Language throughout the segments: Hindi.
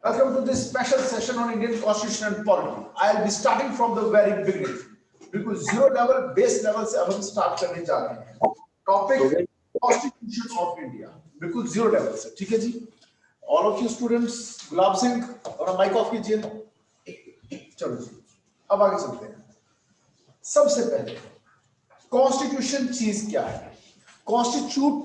Welcome to this special session on Indian Constitution and Polity. I'll be starting from the very beginning. बिल्कुल जीरो लेवल बेस लेवल से अब हम स्टार्ट करने जा रहे हैं. टॉपिक कॉन्स्टिट्यूशन ऑफ इंडिया, बिल्कुल जीरो लेवल से. ठीक है जी. All of you students, Gulab Singh और माइक ऑफ कीजिए. चलो जी, अब आगे चलते हैं. सबसे पहले कॉन्स्टिट्यूशन चीज क्या है? कॉन्स्टिट्यूट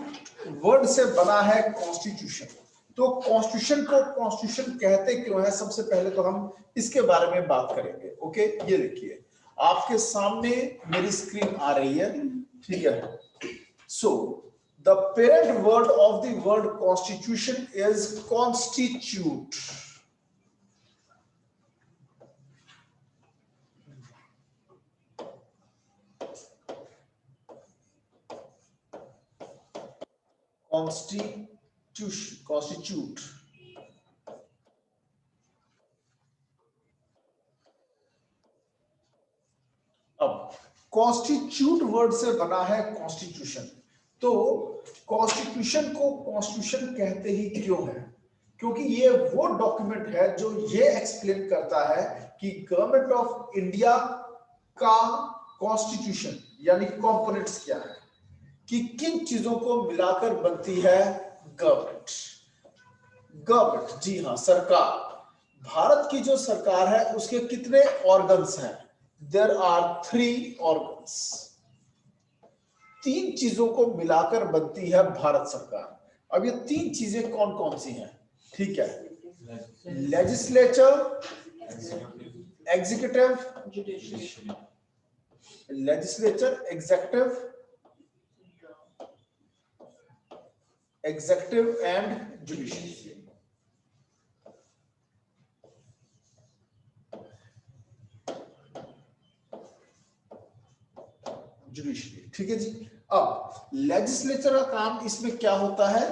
वर्ड से बना है कॉन्स्टिट्यूशन. तो कॉन्स्टिट्यूशन को कॉन्स्टिट्यूशन कहते क्यों है, सबसे पहले तो हम इसके बारे में बात करेंगे. ओके, ये देखिए आपके सामने मेरी स्क्रीन आ रही है. ठीक है. So the parent word of the word constitution is constitute. Constitute. अब कॉन्स्टिट्यूट वर्ड से बना है कॉन्स्टिट्यूशन. तो कॉन्स्टिट्यूशन को कॉन्स्टिट्यूशन कहते ही क्यों है? क्योंकि ये वो डॉक्यूमेंट है जो ये एक्सप्लेन करता है कि गवर्नमेंट ऑफ इंडिया का कॉन्स्टिट्यूशन यानी कंपोनेंट्स क्या है, कि किन चीजों को मिलाकर बनती है गवर्नमेंट. गवर्नमेंट, जी हाँ, सरकार. भारत की जो सरकार है उसके कितने ऑर्गन्स हैं? There are 3 organs. 3 चीजों को मिलाकर बनती है भारत सरकार. अब ये 3 चीजें कौन कौन सी हैं? ठीक है. Legislature, executive, legislature, executive and judiciary. Judiciary. ठीक है जी. अब लेजिस्लेचर का काम इसमें क्या होता है?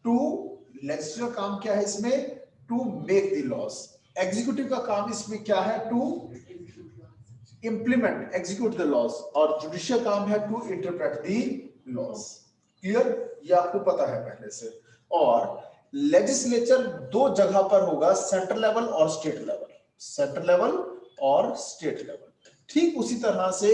लेजिस्लेचर का काम क्या है इसमें? To make the laws. Executive का काम इसमें क्या है? To implement, execute the laws. और जुडिशियल काम है to interpret the laws. Clear? ये आपको पता है पहले से. और लेजिस्लेचर 2 जगह पर होगा, सेंट्रल लेवल और स्टेट लेवल. सेंट्रल लेवल और स्टेट लेवल. ठीक उसी तरह से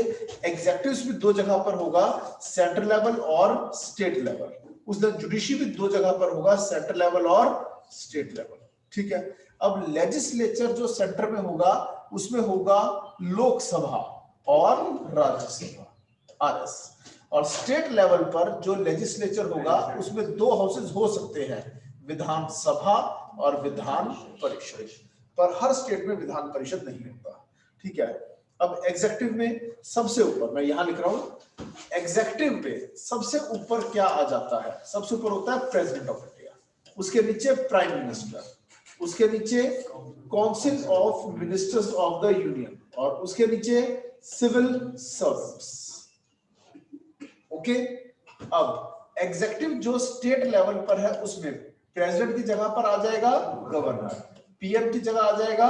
एग्जीक्यूटिव भी 2 जगह पर होगा, सेंट्रल लेवल और स्टेट लेवल. उस दिन जुडिशरी भी 2 जगह पर होगा, सेंट्रल लेवल और स्टेट लेवल. ठीक है. अब लेजिस्लेचर जो सेंटर में होगा उसमें होगा लोकसभा और राज्यसभा, आरएस. और स्टेट लेवल पर जो लेजिस्लेचर होगा उसमें 2 हाउसेस हो सकते हैं, विधानसभा और विधान परिषद. पर हर स्टेट में विधान परिषद नहीं होता. ठीक है. अब एग्जीक्यूटिव में सबसे ऊपर मैं यहां लिख रहा हूं, एग्जीक्यूटिव पे सबसे ऊपर क्या आ जाता है? सबसे ऊपर होता है प्रेसिडेंट ऑफ इंडिया, उसके नीचे प्राइम मिनिस्टर, उसके नीचे council of ministers of the union, और उसके नीचे सिविल सर्वेंट्स. ओके. अब एग्जीक्यूटिव जो स्टेट लेवल पर है उसमें प्रेसिडेंट की जगह पर आ जाएगा गवर्नर, पीएम की जगह आ जाएगा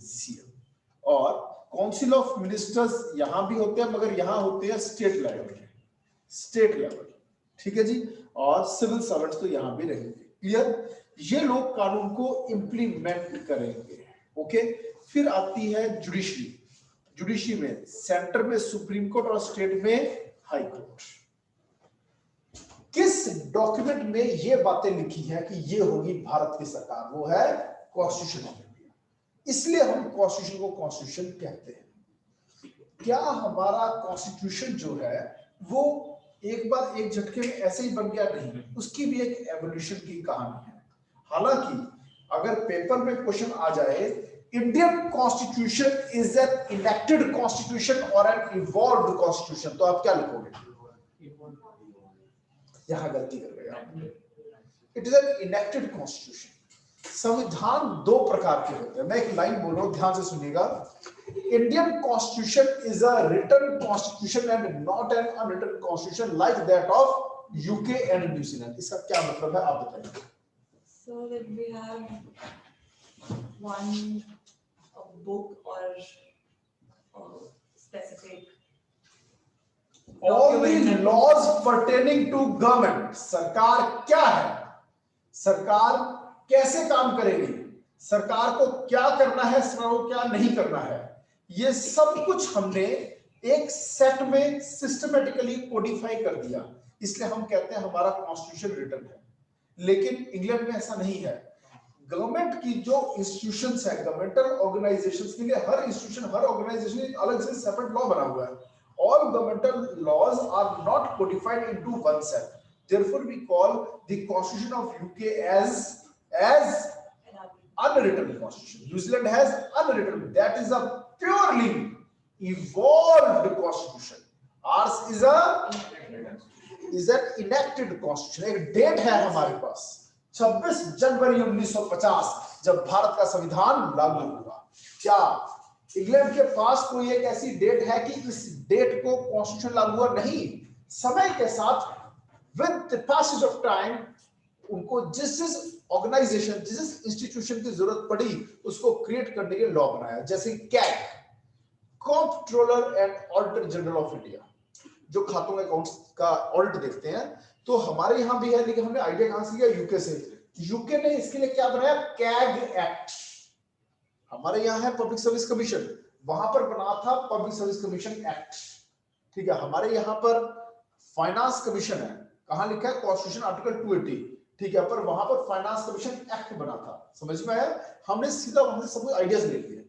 सीएम. और काउंसिल ऑफ मिनिस्टर्स यहां भी होते हैं मगर यहां होते हैं स्टेट लेवल. State level. ठीक है जी. और सिविल सर्वेंट्स तो यहां भी रहेंगे. क्लियर? ये लोग कानून को इंप्लीमेंट करेंगे. ओके. फिर आती है जुडिशरी. जुडिशरी में सेंटर में सुप्रीम कोर्ट और स्टेट में हाई कोर्ट. किस डॉक्यूमेंट में ये बातें लिखी है कि ये होगी भारत की सरकार? वो है कॉन्स्टिट्यूशन ऑफ इंडिया. इसलिए हम कॉन्स्टिट्यूशन को कॉन्स्टिट्यूशन कहते हैं. क्या हमारा कॉन्स्टिट्यूशन जो है वो एक बार एक झटके में ऐसे ही बन गया? नहीं, उसकी भी एक एवोल्यूशन की कहानी है. हालांकि अगर पेपर में क्वेश्चन आ जाए Indian constitution is an enacted constitution और एन इवॉल्व्ड कॉन्स्टिट्यूशन, तो आप क्या लिखोगे? यहां गलती कर गए आप. It is an enacted constitution. संविधान 2 प्रकार के होते हैं. मैं एक लाइन बोल रहा हूं, ध्यान से सुनिएगा. Indian constitution is a written constitution and not an unwritten constitution like that of UK and New Zealand. इसका क्या मतलब है आप बताइए. So that we have one book or specific all the laws pertaining to government. सरकार क्या है, सरकार कैसे काम करेगी, सरकार को क्या करना है, सरकार को क्या नहीं करना है, ये सब कुछ हमने एक सेट में सिस्टमेटिकली कोडिफाई कर दिया, इसलिए हम कहते हैं हमारा कॉन्स्टिट्यूशन रिटन है। लेकिन इंग्लैंड में ऐसा नहीं है। गवर्नमेंट की जो इंस्टीट्यूशंस है, गवर्नमेंटल ऑर्गेनाइजेशंस के लिए हर इंस्टीट्यूशन, हर ऑर्गेनाइजेशन अलग से सेपरेट लॉ बना हुआ है। All governmental laws are not codified into one set. Therefore, we call the Constitution of UK as unwritten constitution. New Zealand has unwritten. That is a purely evolved constitution. Ours is an enacted constitution. एक डेट है हमारे पास 26 जनवरी 1950 जब भारत का संविधान लागू हुआ। क्या इंग्लैंड के पास कोई एक ऐसी डेट है कि इस डेट को कॉन्स्टिट्यूशन लागू हुआ? नहीं। समय के साथ with the passage of time उनको जिस ऑर्गेनाइजेशन, जिस इंस्टीट्यूशन की जरूरत पड़ी उसको क्रिएट करने के लॉ बनाया। जैसे CAG, controller and auditor general of India, जो खातों के अकाउंट्स का ऑडिट देखते हैं, तो हमारे यहां भी है, लेकिन हमने आइडिया कहां से लिया? यूके से। यूके ने इसके लिए क्या बनाया? CAG act. हमारे यहाँ है पब्लिक सर्विस कमीशन, वहां पर बना था पब्लिक सर्विस कमीशन एक्ट। ठीक है, हमारे यहाँ पर फाइनेंस कमीशन है, कहां लिखा है? Constitution article 280। ठीक है, पर वहां पर फाइनेंस कमीशन एक्ट बना था। समझ में आया? हमने सीधा वहां से सब कुछ आइडियाज ले लिए।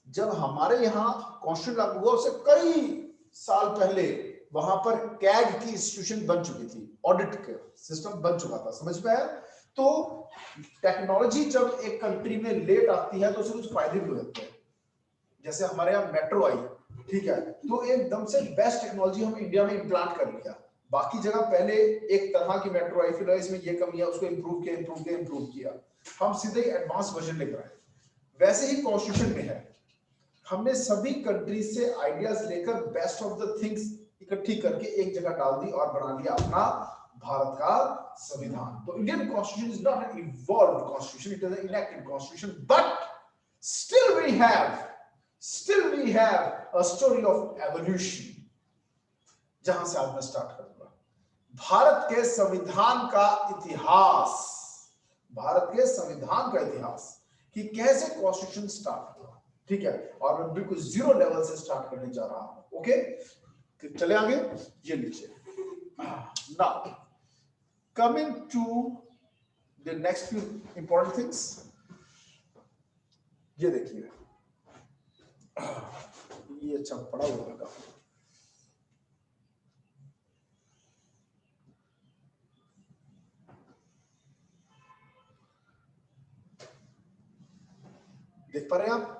जब हमारे यहाँ कॉन्स्टिट्यूशन लागू हुआ उससे कई साल पहले वहां पर कैग की इंस्टीट्यूशन बन चुकी थी, ऑडिट का सिस्टम बन चुका था। समझ में आया? तो टेक्नोलॉजी जब एक कंट्री में लेट आती है तो उससे कुछ फायदे भी होते हैं। जैसे हमारे यहाँ मेट्रो आई, ठीक है, तो एकदम से बेस्ट टेक्नोलॉजी हम इंडिया में इम्प्लांट कर लिया। बाकी जगह पहले एक तरह की मेट्रो आई, फिर इसमें ये कमी है, उसको इम्प्रूव किया। हम सीधे एडवांस वर्जन लेकर आए। वैसे ही कॉन्स्टिट्यूशन में है, हमने सभी कंट्री से आइडियाज लेकर बेस्ट ऑफ द थिंग्स इकट्ठी करके एक जगह डाल दी और बना लिया अपना भारत का संविधान। तो Indian constitution is not an evolved constitution, it is an enacted constitution, but still we have a story of evolution। जहां से आज मैं स्टार्ट करूंगा भारत के संविधान का इतिहास, भारत के संविधान का इतिहास कि कैसे कॉन्स्टिट्यूशन स्टार्ट हुआ। ठीक है, और मैं बिल्कुल जीरो लेवल से स्टार्ट करने जा रहा हूं। ओके, चले आगे। ये लीजिए। Now coming to the next few important things. ये देखिए, ये अच्छा पड़ा हुआ का देख पा रहे हैं आप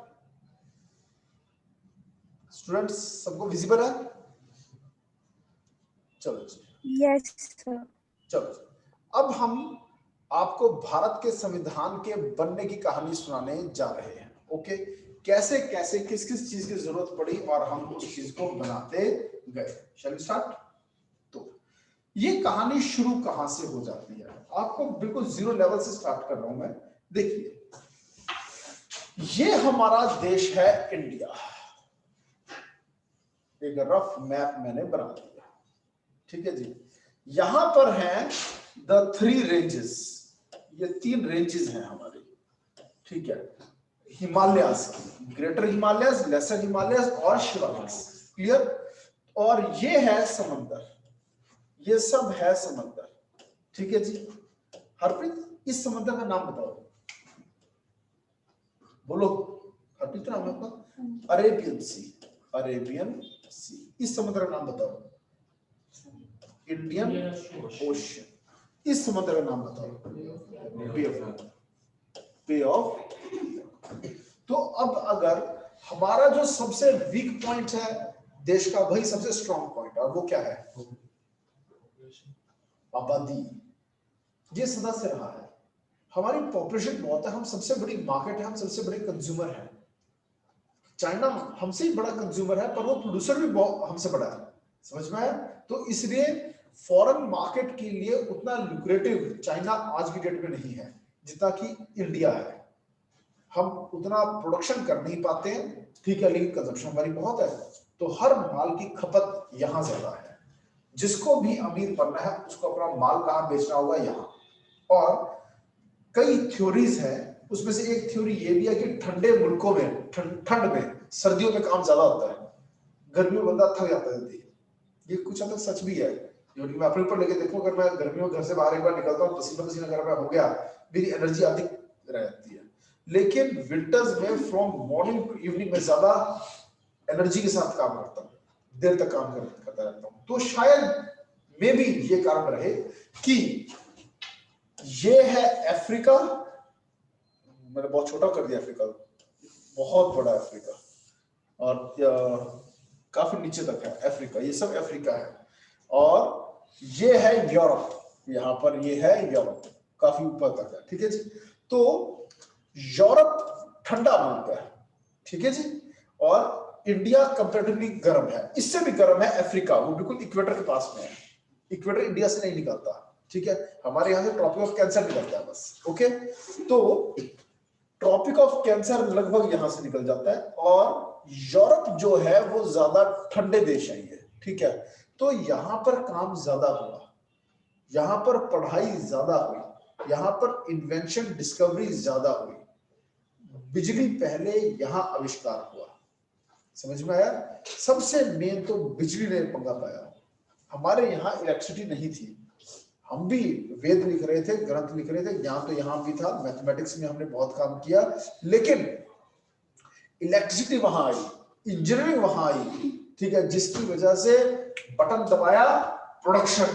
स्टूडेंट्स? सबको विजिबल है? चलो जी, यस सर। चलो अब हम आपको भारत के संविधान के बनने की कहानी सुनाने जा रहे हैं। ओके, कैसे कैसे किस किस चीज की जरूरत पड़ी और हम उस चीज को बनाते गए। Shall we start? तो ये कहानी शुरू कहां से हो जाती है? आपको बिल्कुल जीरो लेवल से स्टार्ट कर रहा हूं मैं। देखिए, ये हमारा देश है इंडिया। एक रफ मैप मैंने बना दिया। ठीक है जी, यहां पर हैं द 3 रेंजेस। ये 3 रेंजेस हैं हमारी। ठीक है, हिमालयस, ग्रेटर हिमालयस, लेसर हिमालयस और शिवालिक्स। क्लियर? और ये है समंदर, ये सब है समंदर। ठीक है जी। हरप्रीत, इस समंदर का नाम बताओ, बोलो। हरप्रीत नाम है आपका? अरेबियन सी, अरेबियन सी। इस समुद्र का नाम बताओ। Indian ocean. इस समुद्र का नाम बताओ। बे ऑफ। तो अब अगर हमारा जो सबसे वीक पॉइंट है देश का, वही सबसे स्ट्रॉन्ग पॉइंट, और वो क्या है? आबादी। ये सदा से रहा है। हमारी पॉपुलेशन बहुत है, हम सबसे बड़ी मार्केट है, हम सबसे बड़े कंज्यूमर हैं। चाइना हमसे ही बड़ा कंज्यूमर है, पर वो प्रोड्यूसर भी बहुत हमसे बड़ा है। समझ में आया? तो इसलिए फॉरेन मार्केट के लिए उतना लुक्रेटिव चाइना आज की डेट में नहीं है जितना कि इंडिया है। हम उतना प्रोडक्शन कर नहीं पाते हैं, ठीक है, लेकिन कंजम्पशन हमारी बहुत है, तो हर माल की खपत यहाँ ज्यादा है। जिसको भी अमीर बनना है उसको अपना माल कहाँ बेचना होगा? यहाँ। और कई थ्योरीज है, उसमें से एक थ्योरी ये भी है कि ठंडे मुल्कों में ठंड में सर्दियों में काम ज्यादा होता है, गर्मियों में बंदा थक जाता है जल्दी। ये कुछ हद तक सच भी है, क्योंकि मैं अपने ऊपर लेके देखूं, अगर मैं गर्मियों में घर से बाहर एक बार निकलता हूँ, पसीना पसीना अगर मैं हो गया, मेरी एनर्जी अधिक रहती है। लेकिन विंटर्स में फ्रॉम मॉर्निंग टू इवनिंग में ज्यादा एनर्जी के साथ काम करता हूँ, देर तक काम करता रहता हूँ। तो शायद मे भी ये कारण रहे कि ये है अफ्रीका, मैंने बहुत छोटा कर दिया अफ्रीका, बहुत बड़ा अफ्रीका, और काफी नीचे तक है अफ्रीका, ये सब अफ्रीका है। और ये है यूरोप, यहाँ पर ये है यूरोप, काफी ऊपर तक है, ठीक है जी। तो यूरोप ठंडा मुल्क है, ठीक है जी, और इंडिया कंपैरेटिवली गर्म है, इससे भी गर्म है अफ्रीका, वो बिल्कुल इक्वेटर के पास में है। इक्वेटर इंडिया से नहीं निकलता, ठीक है, हमारे यहाँ से ट्रॉपिक ऑफ कैंसर निकलता है बस, ओके। तो ट्रॉपिक ऑफ कैंसर लगभग यहां से निकल जाता है, और यूरोप जो है वो ज्यादा ठंडे देश है ये, ठीक है। तो यहां पर काम ज्यादा हुआ, यहां पर पढ़ाई ज्यादा हुई, यहां पर इन्वेंशन डिस्कवरी ज्यादा हुई, बिजली पहले यहां आविष्कार हुआ, समझ में आया। सबसे मेन तो बिजली ने पंगा पाया, हमारे यहाँ इलेक्ट्रिसिटी नहीं थी, हम भी वेद लिख रहे थे, ग्रंथ लिख रहे थे, ज्ञान तो यहाँ भी था, मैथमेटिक्स में हमने बहुत काम किया, लेकिन इलेक्ट्रिसिटी वहां आई, इंजीनियरिंग वहां आई, ठीक है, जिसकी वजह से बटन दबाया, प्रोडक्शन,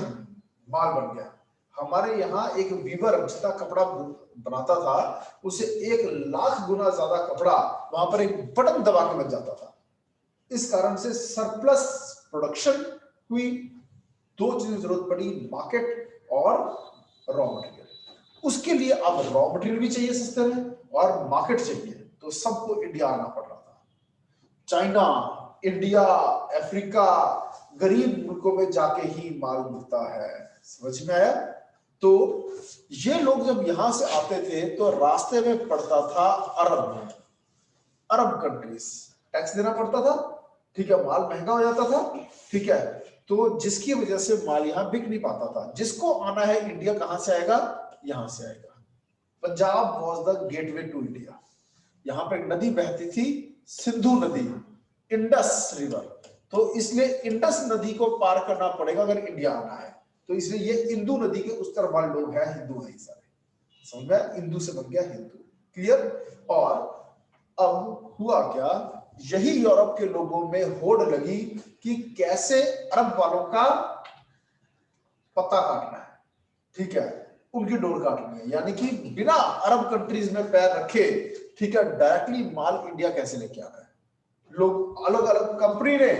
माल बन गया। हमारे यहाँ एक वीवर जितना कपड़ा बनाता था, उसे 1,00,000 गुना ज्यादा कपड़ा वहां पर एक बटन दबा के बन जाता था। इस कारण से सरप्लस प्रोडक्शन हुई, दो चीजें जरूरत पड़ी, मार्केट और रॉ मटेरियल। उसके लिए अब रॉ मटेरियल भी चाहिए सस्ते में और मार्केट चाहिए, तो सबको इंडिया आना पड़ रहा था। चाइना, इंडिया, अफ्रीका, गरीब मुल्कों में जाके ही माल मिलता है, समझ में आया। तो ये लोग जब यहां से आते थे तो रास्ते में पड़ता था अरब कंट्रीज, टैक्स देना पड़ता था, ठीक है, माल महंगा हो जाता था, ठीक है, तो जिसकी वजह से माल यहाँ बिक नहीं पाता था। जिसको आना है इंडिया, कहां से आएगा, यहां से आएगा। Punjab was the gateway to India. यहाँ पे एक नदी बहती थी, सिंधु नदी, इंडस रिवर, तो इसलिए इंडस नदी को पार करना पड़ेगा अगर इंडिया आना है। तो इसलिए ये इंदु नदी के उस तरफ वाले लोग हैं, हिंदू है सारे, समझ में, इंदु से बन गया हिंदू, क्लियर। और अब हुआ क्या, यही यूरोप के लोगों में होड़ लगी कि कैसे अरब वालों का पत्ता काटना है, ठीक है, उनकी डोर काटनी है, यानी कि बिना अरब कंट्रीज में पैर रखे, ठीक है, डायरेक्टली माल इंडिया कैसे लेके आना है। लोग अलग अलग कंपनी ने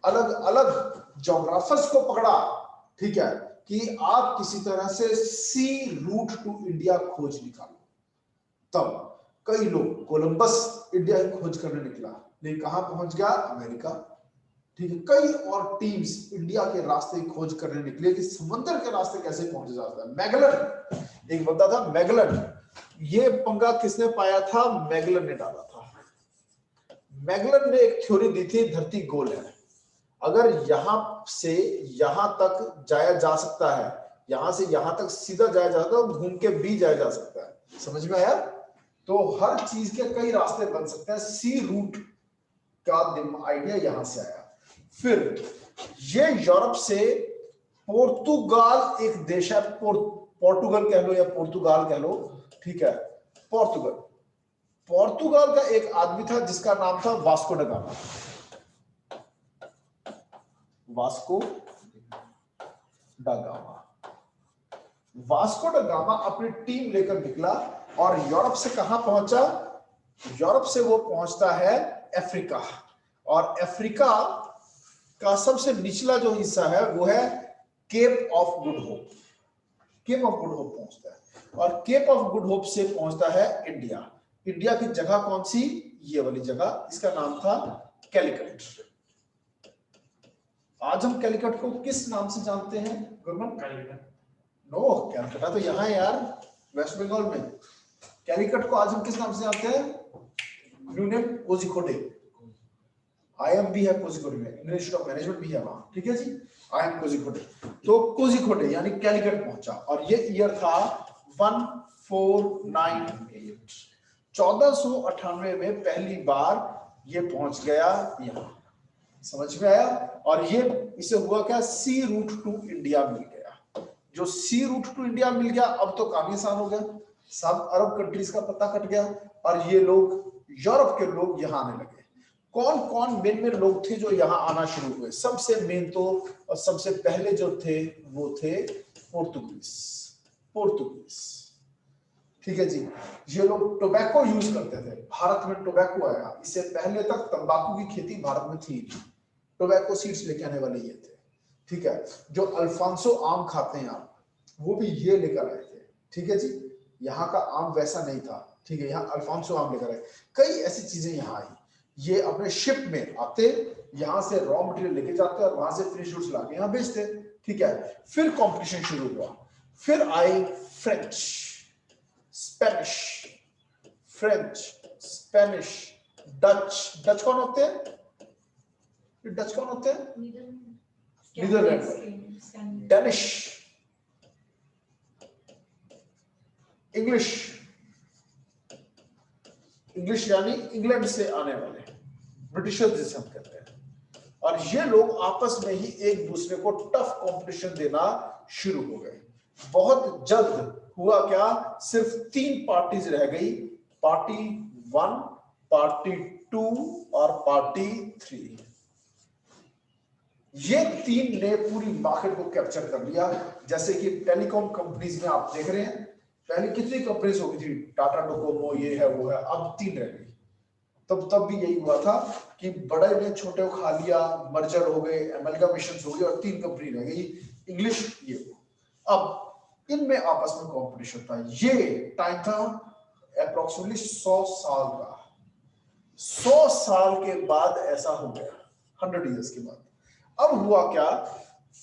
अलग अलग जोग्राफर्स को पकड़ा, ठीक है, कि आप किसी तरह से सी रूट टू इंडिया खोज निकालो। तब कई लोग, कोलंबस इंडिया की खोज करने निकला, लेकिन कहां पहुंच गया, अमेरिका, ठीक है। कई और टीम्स इंडिया के रास्ते की खोज करने निकले कि समंदर के रास्ते कैसे पहुंचा जाता है। मैगलन एक बंदा था, मैगलन, ये पंगा किसने पाया था, मैगलन ने डाला था। मैगलन ने एक थ्योरी दी थी, धरती गोल है, अगर यहां से यहां तक जाया जा सकता है, यहां से यहां तक सीधा जाया जा सकता है, घूम के भी जाया जा सकता है, समझ में आया। तो हर चीज के कई रास्ते बन सकते हैं, सी रूट का आइडिया यहां से आया। फिर ये यूरोप से पोर्तुगाल एक देश है, पोर्तुगल कह लो या पोर्तुगाल कह लो, ठीक है, पोर्तुगाल का एक आदमी था जिसका नाम था Vasco da Gama. Vasco da Gama अपनी टीम लेकर निकला और यूरोप से कहां पहुंचा, यूरोप से वो पहुंचता है अफ्रीका, और अफ्रीका का सबसे निचला जो हिस्सा है वो है Cape of Good Hope. Cape of Good Hope पहुंचता है, और केप ऑफ गुड होप से पहुंचता है इंडिया। इंडिया की जगह कौन सी, ये वाली जगह, इसका नाम था कैलिकट। आज हम कैलिकट को किस नाम से जानते हैं गुरमन, नो, कैलकाटा तो यहाँ है यार, वेस्ट बंगाल में। कैलिकट को आज हम किस नाम से जानते हैं, न्यू नेम कोझिकोडे। IIM भी है कोझिकोडे में, इंडियन इंस्टीट्यूट ऑफ मैनेजमेंट भी है वहां, ठीक है जी, IIM कोझिकोडे। तो कोझिकोडे यानी कैलिकट पहुंचा, और ये ईयर था 1498। 1498 में पहली बार ये पहुंच गया यहाँ, समझ में आया। और ये इसे हुआ क्या, सी रूट टू इंडिया मिल गया। जो सी रूट टू इंडिया मिल गया, अब तो काम आसान हो गया, सब अरब कंट्रीज का पता कट गया और ये लोग, यूरोप के लोग यहाँ आने लगे। कौन कौन मेन मेन लोग थे जो यहाँ आना शुरू हुए? सबसे मेन तो और सबसे पहले जो थे वो थे पोर्तुगीज। ठीक है जी। ये लोग टोबैको यूज करते थे, भारत में टोबैको आया, इससे पहले तक तंबाकू की खेती भारत में थी। टोबैको सीड्स लेके आने वाले ये थे। ठीक है, जो अल्फांसो आम खाते हैं आप, वो भी ये लेकर आए थे। ठीक है जी, यहाँ का आम वैसा नहीं था। ठीक है, यहाँ अल्फांसो आम लेकर आए। कई ऐसी चीजें यहाँ आई। ये अपने शिप में आते, यहाँ से रॉ मटेरियल लेके जाते और वहां से फ्रेश फ्रूट्स लाके यहाँ बेचते। ठीक है, फिर कंपटीशन शुरू हुआ। फिर आए फ्रेंच, स्पेनिश, डच। डच कौन होते हैं? डच कौन होते हैं? नीदरलैंड। डेनिश, इंग्लिश यानी इंग्लैंड से आने वाले, ब्रिटिशर्स जिसे हम कहते हैं। और ये लोग आपस में ही एक दूसरे को टफ कंपटीशन देना शुरू हो गए। बहुत जल्द हुआ क्या, सिर्फ 3 पार्टीज रह गई, पार्टी 1, पार्टी 2 और पार्टी 3। ये 3 ने पूरी मार्केट को कैप्चर कर लिया। जैसे कि टेलीकॉम कंपनीज में आप देख रहे हैं, पहले कितनी कंपनीज होगी थी, टाटा डोकोमो, ये है वो है, अब 3 रह गई। तब भी यही हुआ था कि बड़े ने छोटे को खा लिया, मर्जर हो गए, एमलगामेशन हो गए और 3 कंपनी रह गई, इंग्लिश ये वो। अब इनमें आपस में कंपटीशन था। ये टाइम था अप्रोक्सीमेटली 100 साल का। 100 साल के बाद ऐसा हो गया, 100 इयर्स के बाद। अब हुआ क्या,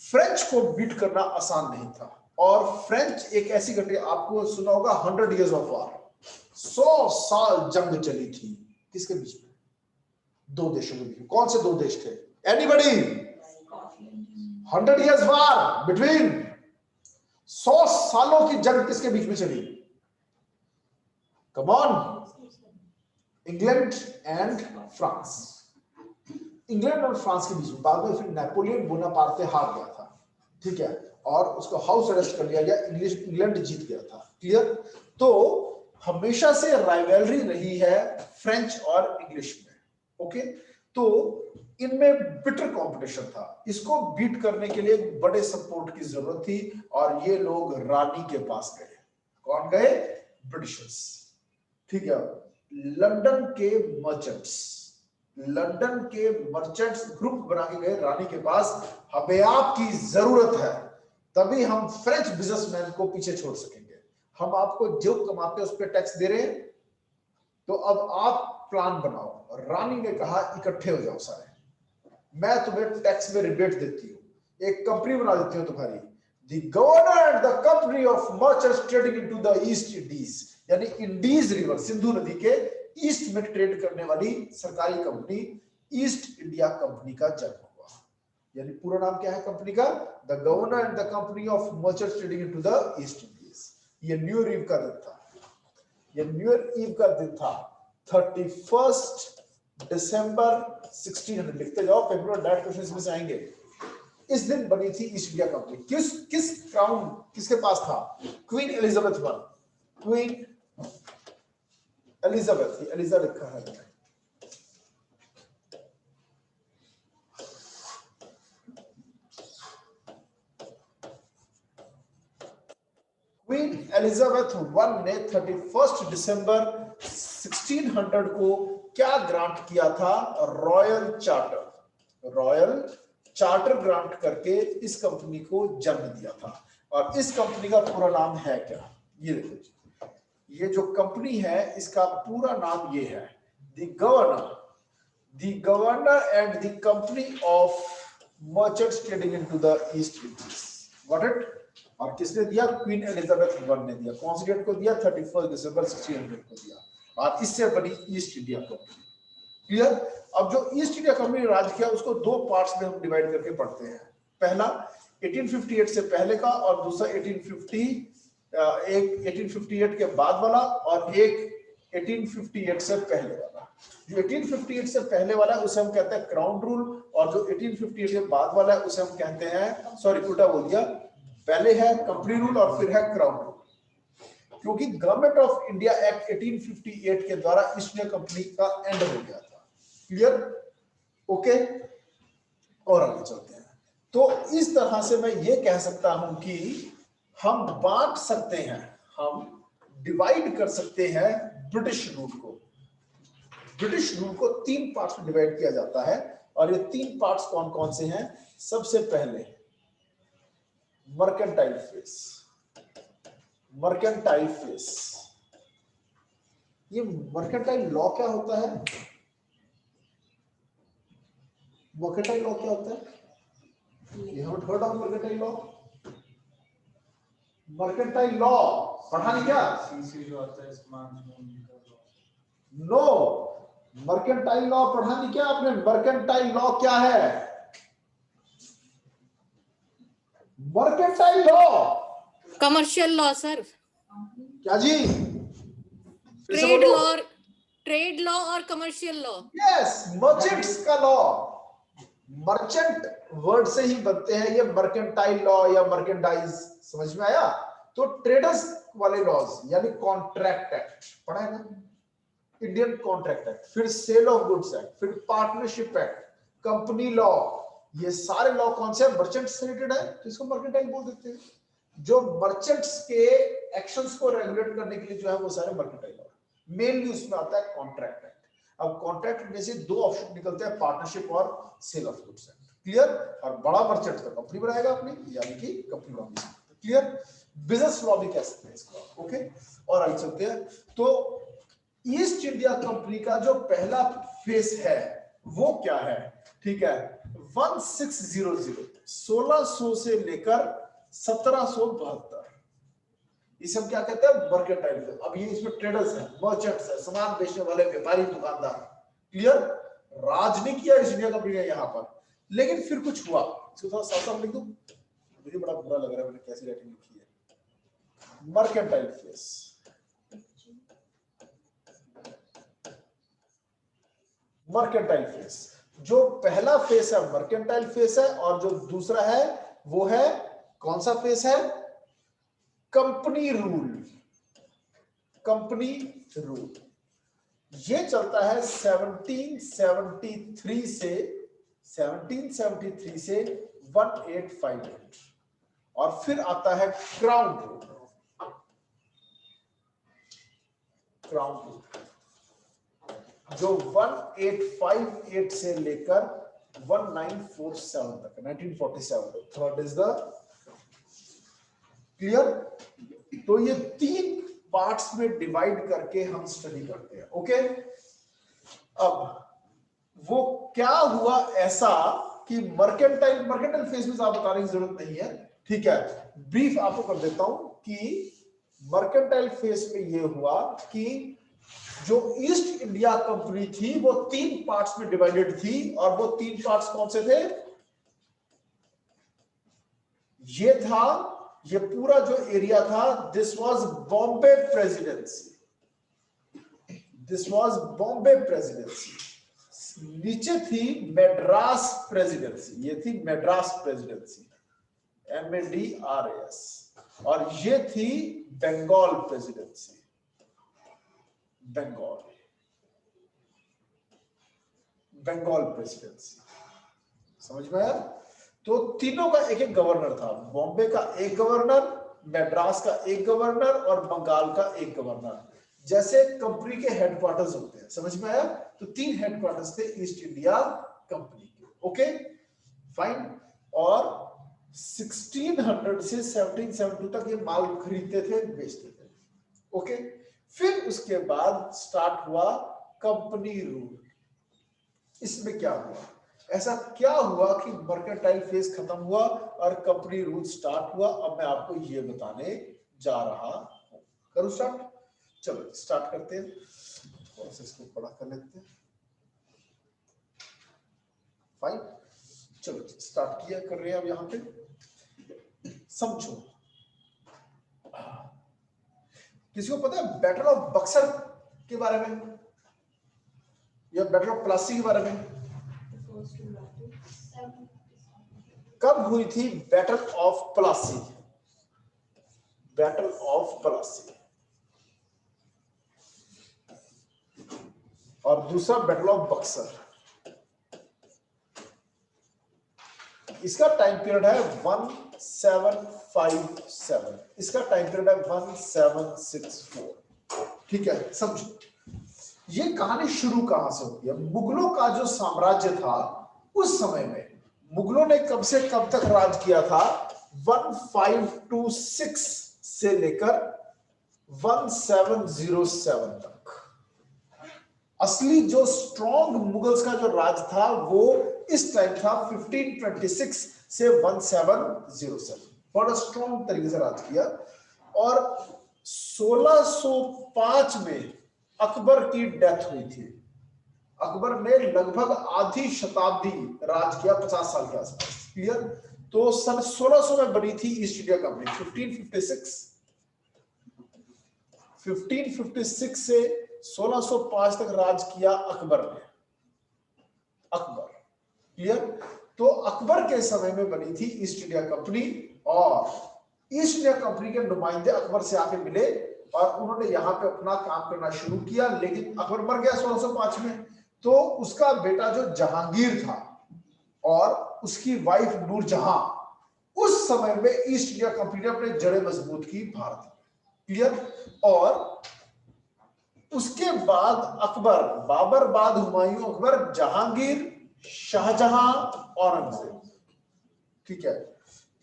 फ्रेंच को बीट करना आसान नहीं था। और फ्रेंच एक ऐसी कंट्री, आपको सुना होगा 100 इयर्स ऑफ वॉर, 100 साल जंग चली थी। किसके बीच में? 2 देशों के बीच में। कौन से 2 देश थे? एनीबडी? 100 इयर्स वॉर बिटवीन, 100 सालों की जंग किसके बीच में चली? Come on, England and France. England और फ्रांस के बीच में। बाद में फिर नेपोलियन बोनापार्टे हार गया था। ठीक है, और उसको हाउस अरेस्ट कर लिया गया, इंग्लैंड जीत गया था। क्लियर? तो हमेशा से राइवलरी रही है फ्रेंच और इंग्लिश में। ओके, तो इनमें बिटर कंपटीशन था। इसको बीट करने के लिए बड़े सपोर्ट की जरूरत थी और ये लोग रानी के पास गए। कौन गए? ब्रिटिशर्स। ठीक है, लंदन के मर्चेंट्स ग्रुप बना के गए रानी के पास, हमें आपकी जरूरत है, तभी हम फ्रेंच बिजनेसमैन को पीछे छोड़ सकेंगे। हम आपको जो कमाते हैं उस पर टैक्स दे रहे हैं, तो अब आप प्लान बनाओ। रानी ने कहा इकट्ठे हो जाओ सारे, मैं तुम्हें टैक्स में रिबेट देती हूँ, एक कंपनी बना देती हूँ तुम्हारी, the governor and the company of merchants trading into the east Indies, यानी इंडीज रिवर, सिंधु नदी के ईस्ट में ट्रेड करने वाली सरकारी कंपनी ईस्ट इंडिया कंपनी का जन्म हुआ। यानी पूरा नाम क्या है कंपनी का? The governor and the company of merchants trading into the east Indies. ये न्यू ईयर ईव का दिन था। ये न्यू ईयर ईव का दिन था 31 दिसंबर 1600। लिखते जाओ, पेपर में डायरेक्ट क्वेश्चंस में से आएंगे। इस दिन बनी थी ईस्ट इंडिया कंपनी। किस क्राउन किसके पास था? Queen Elizabeth I। Queen Elizabeth, Eliza लिखा है। क्वीन एलिजाबेथ I ने 31 दिसंबर 1600 को क्या ग्रांट किया था? रॉयल चार्टर ग्रांट करके इस कंपनी को जन्म दिया था। और इस कंपनी का पूरा नाम है क्या? ये देखो, ये जो कंपनी है इसका पूरा नाम ये है, the governor and the company of merchants trading into the east Indies. Got it? और किसने दिया? क्वीन एलिजाबेथ I ने दिया। कौन सी डेट को दिया? 31 दिसंबर 1600 को दिया। और इससे बनी ईस्ट इंडिया कंपनी। क्लियर? अब जो ईस्ट इंडिया कंपनी राज किया उसको 2 पार्ट्स में हम डिवाइड करके पढ़ते हैं। पहला 1858 से पहले का और दूसरा 1858 के बाद वाला, और एक 1858 से पहले वाला। जो 1858 से पहले वाला है उसे हम कहते हैं क्राउन रूल, और जो 1858 के बाद वाला है उसे हम कहते हैं, सॉरी उल्टा बोल दिया, पहले है कंपनी रूल और फिर है क्राउन रूल। क्योंकि गवर्नमेंट ऑफ इंडिया एक्ट 1858 के द्वारा ईस्ट इंडिया कंपनी का एंड हो गया था। क्लियर? ओके, और आगे चलते हैं। तो इस तरह से मैं ये कह सकता हूं कि हम बांट सकते हैं, हम डिवाइड कर सकते हैं ब्रिटिश रूल को। ब्रिटिश रूल को 3 पार्ट्स में डिवाइड किया जाता है, और ये 3 पार्ट्स कौन कौन से हैं? सबसे पहले मर्केंटाइल फेस। मर्केंटाइल फेस, ये मर्केंटाइल लॉ क्या होता है? मर्केंटाइल लॉ क्या होता है? You haven't heard of mercantile law? Mercantile law पढ़ा नहीं क्या? जो आता है इसमें नो, मर्केंटाइल लॉ पढ़ा नहीं क्या आपने? मर्केंटाइल लॉ क्या है? Mercantile law commercial law sir, क्या जी? ट्रेड लॉ और कमर्शियल लॉ। यस, मर्चेंट्स का लॉ। मर्चेंट वर्ड से ही बनते हैं ये मर्केंटाइल लॉ या मर्केंडाइज। समझ में आया? तो ट्रेडर्स वाले लॉज यानी कॉन्ट्रैक्ट एक्ट पढ़ा है ना, इंडियन कॉन्ट्रैक्ट एक्ट, फिर सेल ऑफ गुड्स एक्ट, फिर पार्टनरशिप एक्ट, कंपनी लॉ, ये सारे लॉ कौन से मर्चेंट से रिलेटेड है, तो इसको मर्केंटाइल बोल देते हैं। जो मर्चेंट्स के एक्शंस को रेगुलेट करने के लिए जो है वो सारे मर्केंटाइल लॉ। मेनली उसमें आता है कॉन्ट्रैक्ट एक्ट। अब कॉन्ट्रैक्ट में से 2 ऑप्शन निकलते हैं, पार्टनरशिप और sale of goods act. Clear? और बड़ा मर्चेंट का कंपनी बनाएगा अपनी, यानी कि company law. Clear? Business law भी कह सकते हैं इसको। ओके, और आगे चलते हैं। तो ईस्ट इंडिया कंपनी का जो पहला फेस है वो क्या है? ठीक है, 1600 से लेकर 1772, इसे हम क्या कहते हैं? मर्केंटाइल। अब ये इसमें ट्रेडर्स हैं, मर्चेंट्स हैं, सामान बेचने वाले व्यापारी दुकानदार। क्लियर? राज नहीं किया ईस्ट इंडिया कंपनी ने यहाँ पर, लेकिन फिर कुछ हुआ। इसको थोड़ा साफ साफ लिख दूं, मुझे बड़ा बुरा लग रहा है मैंने कैसी राइटिंग लिखी है। मर्केंटाइल फेस, मर्केंटाइल फेस, जो पहला फेस है मर्केंटाइल फेस है, और जो दूसरा है वो है कौन सा फेस है? Company rule. कंपनी रूल ये चलता है 1773 से 1858, और फिर आता है क्राउन रूल। क्राउन रूल जो 1858 से लेकर 1947 तक, 1947 तक। Third is the clear? तो ये 3 पार्ट्स में डिवाइड करके हम स्टडी करते हैं। ओके, अब वो क्या हुआ ऐसा कि मर्केंटाइल फेस में आप बताने की जरूरत नहीं है, ठीक है, ब्रीफ आपको कर देता हूं कि मर्केंटाइल फेस में ये हुआ कि जो ईस्ट इंडिया कंपनी थी वो 3 पार्ट्स में डिवाइडेड थी, और वो 3 पार्ट्स कौन से थे? ये था, ये पूरा जो एरिया था, this was Bombay presidency. This was Bombay presidency. नीचे थी मैड्रास प्रेसिडेंसी, ये थी मैड्रास प्रेसिडेंसी, MADRAS, और ये थी बंगाल प्रेसिडेंसी, बंगाल प्रेसिडेंसी। समझ में आया? तो तीनों का एक एक गवर्नर था, बॉम्बे का एक गवर्नर, मैड्रास का एक गवर्नर और बंगाल का एक गवर्नर, जैसे कंपनी के हेडक्वार्टर्स होते हैं। समझ में आया? तो 3 हेडक्वार्टर्स थे ईस्ट इंडिया कंपनी के। Okay fine. और 1600 से 1772 तक ये माल खरीदते थे, बेचते थे। ओके, फिर उसके बाद स्टार्ट हुआ कंपनी रूल। इसमें क्या हुआ? ऐसा क्या हुआ कि मर्केंटाइल फेस खत्म हुआ और कंपनी रूल स्टार्ट हुआ? अब मैं आपको ये बताने जा रहा हूं। करूं स्टार्ट? चलो स्टार्ट करते हैं, और इसको बड़ा कर लेते हैं। फाइन, चलो स्टार्ट किया कर रहे हैं। अब यहां पे समझो, किसी को पता है बैटल ऑफ बक्सर के बारे में या बैटल ऑफ प्लासी के बारे में? The first two battles. कब हुई थी battle of Plassey? Battle of Plassey और दूसरा बैटल ऑफ बक्सर। इसका टाइम पीरियड है 1757, इसका टाइम पीरियड है 1764। ठीक है, समझो ये कहानी शुरू कहां से होती है। मुगलों का जो साम्राज्य था उस समय में, मुगलों ने कब से कब तक राज किया था? 1526 से लेकर 1707 तक। असली जो स्ट्रॉन्ग मुगल्स का जो राज था वो इस टाइम था 1526 से 1707। बड़ा स्ट्रॉन्ग तरीके से राज किया। और 1605 में अकबर की डेथ हुई थी। अकबर ने लगभग आधी शताब्दी राज किया, 50 साल के आसपास। क्लियर? तो सन 1600 में बनी थी ईस्ट इंडिया कंपनी। 1556 से 1605 तक राज किया अकबर ने। अकबर, क्लियर? तो अकबर के समय में बनी थी ईस्ट इंडिया कंपनी और ईस्ट इंडिया कंपनी के नुमाइंदे अकबर से आके मिले और उन्होंने यहाँ पे अपना काम करना शुरू किया। लेकिन अकबर मर गया 1605 में। तो उसका बेटा जो जहांगीर था और उसकी वाइफ नूरजहां, उस समय में ईस्ट इंडिया कंपनी ने अपने जड़ें मजबूत की भारत में। क्लियर? और उसके बाद अकबर, बाबर बाद हुमायूं, अकबर, जहांगीर, शाहजहां, औरंगजेब। ठीक है,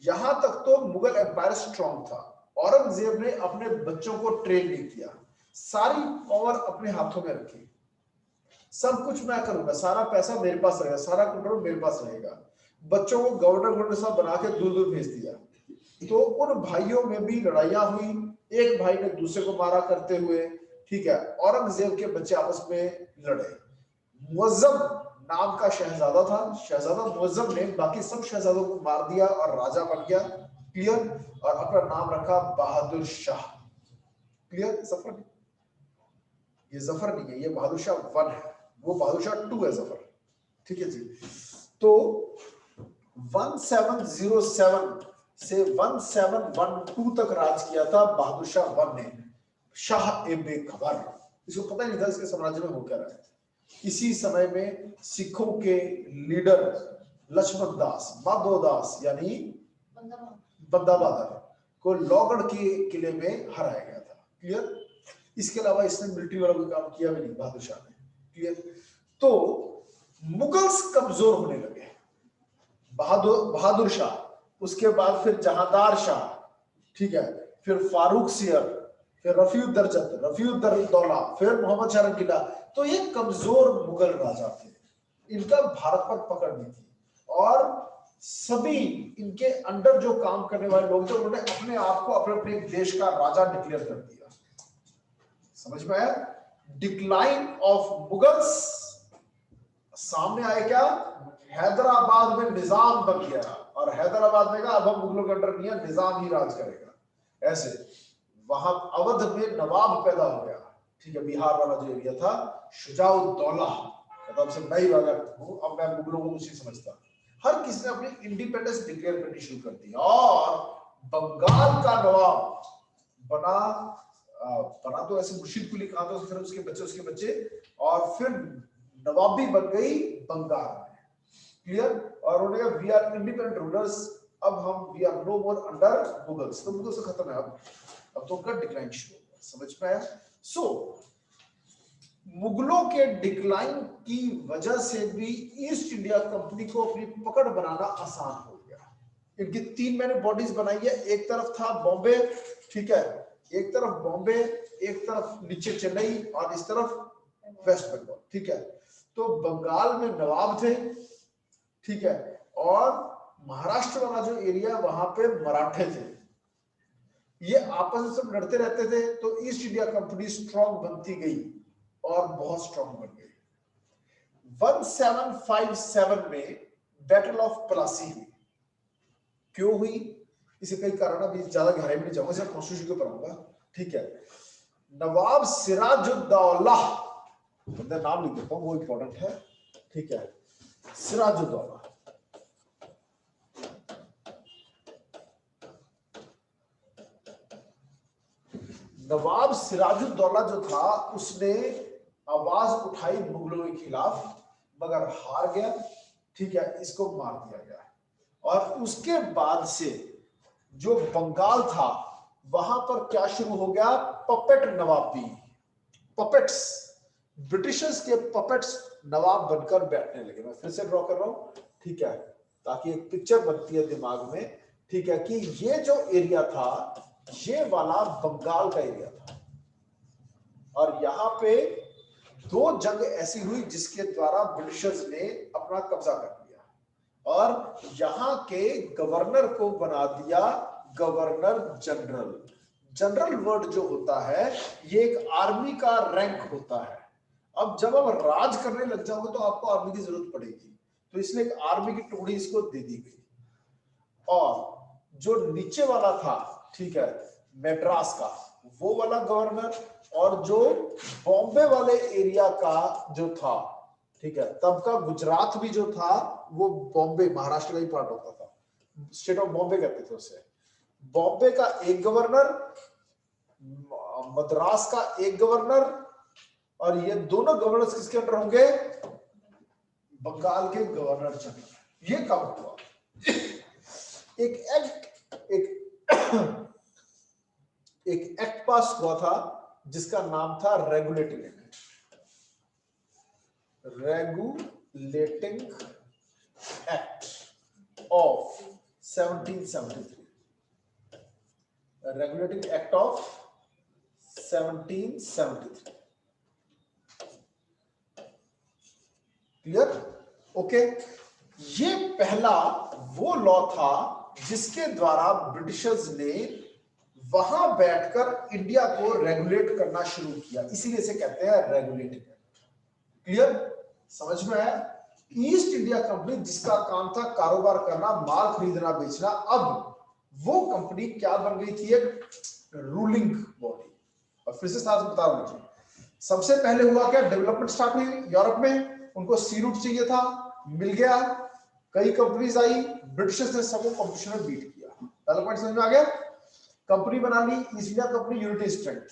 यहां तक तो मुगल एम्पायर स्ट्रॉन्ग था। औरंगजेब ने अपने बच्चों को ट्रेन नहीं किया, सारी पावर अपने हाथों में रखी। सब कुछ मैं करूंगा, सारा पैसा मेरे पास रहेगा, सारा कंट्रोल मेरे पास रहेगा। बच्चों को गवर्नर साहब बना के दूर दूर भेज दिया। तो उन भाइयों में भी लड़ाइयां हुई, एक भाई ने दूसरे को मारा करते हुए। ठीक है, औरंगजेब के बच्चे आपस में लड़े। मुअज्जम नाम का शहजादा था, शहजादा मुअज्जम ने बाकी सब शहजादों को मार दिया और राजा बन गया। क्लियर? और अपना नाम रखा बहादुर शाह। क्लियर? जफर नहीं, ये जफर नहीं है, ये बहादुर शाह 1 है, वो बहादुर शाह 2 है जफर। ठीक है जी। तो 1707 से 1712 तक राज किया था बहादुर शाह 1 ने। शाह ए बेखबर, इसको पता ही नहीं था इसके साम्राज्य में हो क्या रहा है। इसी समय में सिखों के लीडर लक्ष्मण दास, माधो दास यानी बंदा बहादुर को लोहगढ़ के किले में हराया गया था। क्लियर? इसके अलावा इसने मिलिट्री वाला कोई काम किया भी नहीं बहादुर शाह ने। क्लियर? तो मुगल्स कमजोर होने लगे। बहादुर शाह, उसके बाद फिर जहांदार शाह, ठीक है, फिर फारूक सियर, फिर रफीउद्दौला, फिर मोहम्मद शाह रंगीला। तो ये कमजोर मुगल राजा थे, इनका भारत पर पकड़ नहीं थी। और सभी इनके अंडर जो काम करने वाले लोग थे उन्होंने अपने आप को अपने अपने देश का राजा डिक्लेयर कर दिया। समझ में आया? Decline of Mughals. सामने आए क्या? हैदराबाद में निजाम बन गया और हैदराबाद में कहा अब हम मुगलों के अंडर नहीं है, निजाम ही राज करेगा। ऐसे वहां अवध में नवाब पैदा हो गया। ठीक है, बिहार वाला जो एरिया था, शुजाउद्दौला कहता अब से मैं ही राजा हूं, अब मैं मुगलों को कुछ नहीं समझता। हर किसी ने अपनी इंडिपेंडेंस डिक्लेयर करनी शुरू कर दी। और बंगाल का नवाब बना तो ऐसे मुर्शिद कुली कहा था, फिर उसके बच्चे और फिर नवाबी बन गई बंगाल में। क्लियर? और उन्होंने कहा वी आर इंडिपेंडेंट रूलर्स, अब we are no more under Mughals. तो मुगल से खत्म है, अब तो उनका डिक्लाइन शुरू हुआ। समझ में आया? सो मुगलों के डिक्लाइन की वजह से भी ईस्ट इंडिया कंपनी को अपनी पकड़ बनाना आसान हो गया। इनकी 3 मैंने बॉडीज बनाई है। एक तरफ था बॉम्बे, ठीक है, एक तरफ बॉम्बे, एक तरफ नीचे चेन्नई और इस तरफ वेस्ट बंगाल। ठीक है, तो बंगाल में नवाब थे, ठीक है, और महाराष्ट्र वाला जो एरिया वहां पे मराठे थे। ये आपस में सब लड़ते रहते थे। तो ईस्ट इंडिया कंपनी स्ट्रांग बनती गई और बहुत स्ट्रांग बन गई। 1757 में बैटल ऑफ प्लासी हुई। क्यों हुई? इसे कई कारण, अभी ज्यादा गहराई में नहीं जाऊंगा, सिर्फ कॉन्स्टिट्यूशन को पढ़ाऊंगा। ठीक है, नवाब सिराजुद्दौला, अंदर नाम लिख देता हूं, वो इंपॉर्टेंट है, ठीक है, सिराजुद्दौला। नवाब सिराजुद्दौला जो था उसने आवाज उठाई मुगलों के खिलाफ, मगर हार गया, ठीक है, इसको मार दिया गया। और उसके बाद से जो बंगाल था वहां पर क्या शुरू हो गया, पपेट नवाबी, पपेट्स, ब्रिटिशर्स के पपेट्स नवाब बनकर बैठने लगे। मैं फिर से ड्रॉ कर रहा हूं, ठीक है, ताकि एक पिक्चर बनती है दिमाग में, ठीक है, कि ये जो एरिया था ये वाला बंगाल का एरिया था, और यहां पे दो जंग ऐसी हुई जिसके द्वारा ब्रिटिशर्स ने अपना कब्जा कर लिया, और यहां के गवर्नर को बना दिया गवर्नर जनरल। जनरल वर्ड जो होता है ये एक आर्मी का रैंक होता है। अब जब आप राज करने लग जाओगे तो आपको आर्मी की जरूरत पड़ेगी, तो इसलिए एक आर्मी की टुकड़ी इसको दे दी गई। और जो नीचे वाला था, ठीक है, मैड्रास का, वो वाला गवर्नर, और जो बॉम्बे वाले एरिया का जो था, ठीक है, तब का गुजरात भी जो था वो बॉम्बे महाराष्ट्र का ही पार्ट होता था, स्टेट ऑफ बॉम्बे कहते थे उसे। बॉम्बे का एक गवर्नर, मद्रास का एक गवर्नर, और ये दोनों गवर्नर्स किसके अंडर होंगे, बंगाल के गवर्नर जनरल। ये कब हुआ, एक एक्ट पास हुआ था जिसका नाम था regulating act, regulating act of 1773, regulating act of 1773। Clear, okay. ये पहला वो लॉ था जिसके द्वारा ब्रिटिशर्स ने वहां बैठकर इंडिया को रेगुलेट करना शुरू किया, इसीलिए इसे कहते हैं रेगुलेटिंग एक्ट। क्लियर, समझ में आया। ईस्ट इंडिया कंपनी जिसका काम था कारोबार करना, माल खरीदना बेचना, अब वो कंपनी क्या बन गई थी, एक रूलिंग बॉडी। और फिर से साथ बता रहा हूं, सबसे पहले हुआ क्या, डेवलपमेंट स्टार्ट हुई यूरोप में, उनको सी रूट चाहिए था, मिल गया, कई कंपनीज आई, ब्रिटिशर्स ने सबको कंपटीशन में बीट किया। पहला पॉइंट समझ में आ गया। कंपनी बना ली, East India Company, unity strength.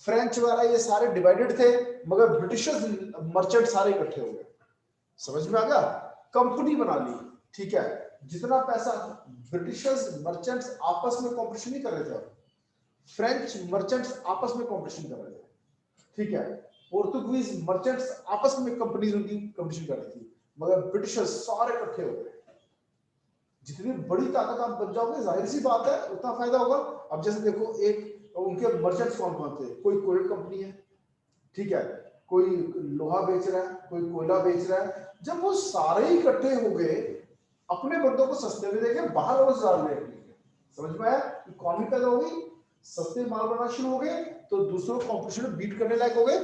French वगैरह ये सारे डिवाइडेड थे, मगर ब्रिटिशर्स मर्चेंट सारे इकट्ठे हो गए। समझ में आ गया, कंपनी बना ली, ठीक है, जितना पैसा ब्रिटिशर्स मर्चेंट्स आपस में कंपटीशन नहीं कर रहे थे, फ्रेंच मर्चेंट्स आपस में कंपटीशन कर रहे थे, ठीक है, पोर्तुगीज मर्चेंट्स आपस में कंपनीज उनकी कंपटीशन कर रही थी, मगर ब्रिटिशर्स सारे इकट्ठे हो गए। जितनी बड़ी ताकत आप बन जाओगे, जाहिर सी बात है उतना फायदा होगा। अब जैसे देखो, एक उनके मर्चेंट्स कौन कौन थे, कोई कोयल कंपनी है, ठीक है, कोई लोहा बेच रहा है, कोई कोयला बेच रहा है। जब वो सारे इकट्ठे हो गए, अपने बंदों को सस्ते में देके बाहर वालों से ज्यादा रेट लेंगे। समझ में आया, इकोनॉमी पैदा हो गई, सस्ते माल बनना शुरू हो गए, तो दूसरों कंपटीशन में बीट करने लायक हो गए।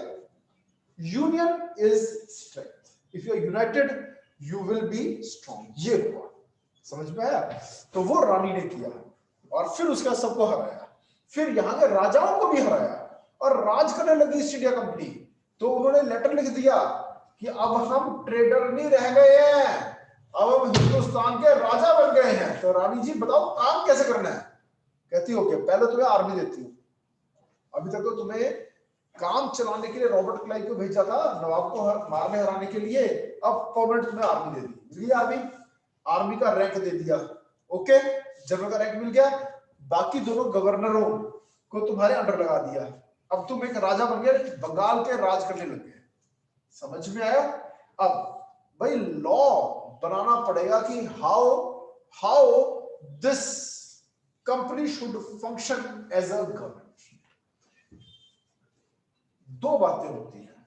Union is strength, if you are united you will be strong. ये हुआ, समझ में आया। तो वो रानी ने किया, और फिर उसका सबको हराया, फिर यहाँ के राजाओं को भी हराया, और राज करने लगी ईस्ट इंडिया कंपनी। तो उन्होंने लेटर लिख दिया कि अब हम ट्रेडर नहीं रह गए हैं, अब हम हिंदुस्तान के राजा बन गए हैं। तो रानी जी बताओ काम कैसे करना है, कहती हो कि पहले तुम्हें आर्मी देती हूँ, अभी तक तो तुम्हें काम चलाने के लिए रॉबर्ट क्लाइव को भेजा था, नवाब को मारने हराने के लिए, अब परमानेंट तुम्हें आर्मी दे दी, आर्मी का रैंक दे दिया, ओके, जनरल का रैंक मिल गया, बाकी दोनों गवर्नरों को तुम्हारे अंडर लगा दिया, अब तुम एक राजा बन गए, बंगाल के राज करने लग गए। समझ में आया। अब भाई लॉ बनाना पड़ेगा कि how this company should function as a government. दो बातें होती हैं,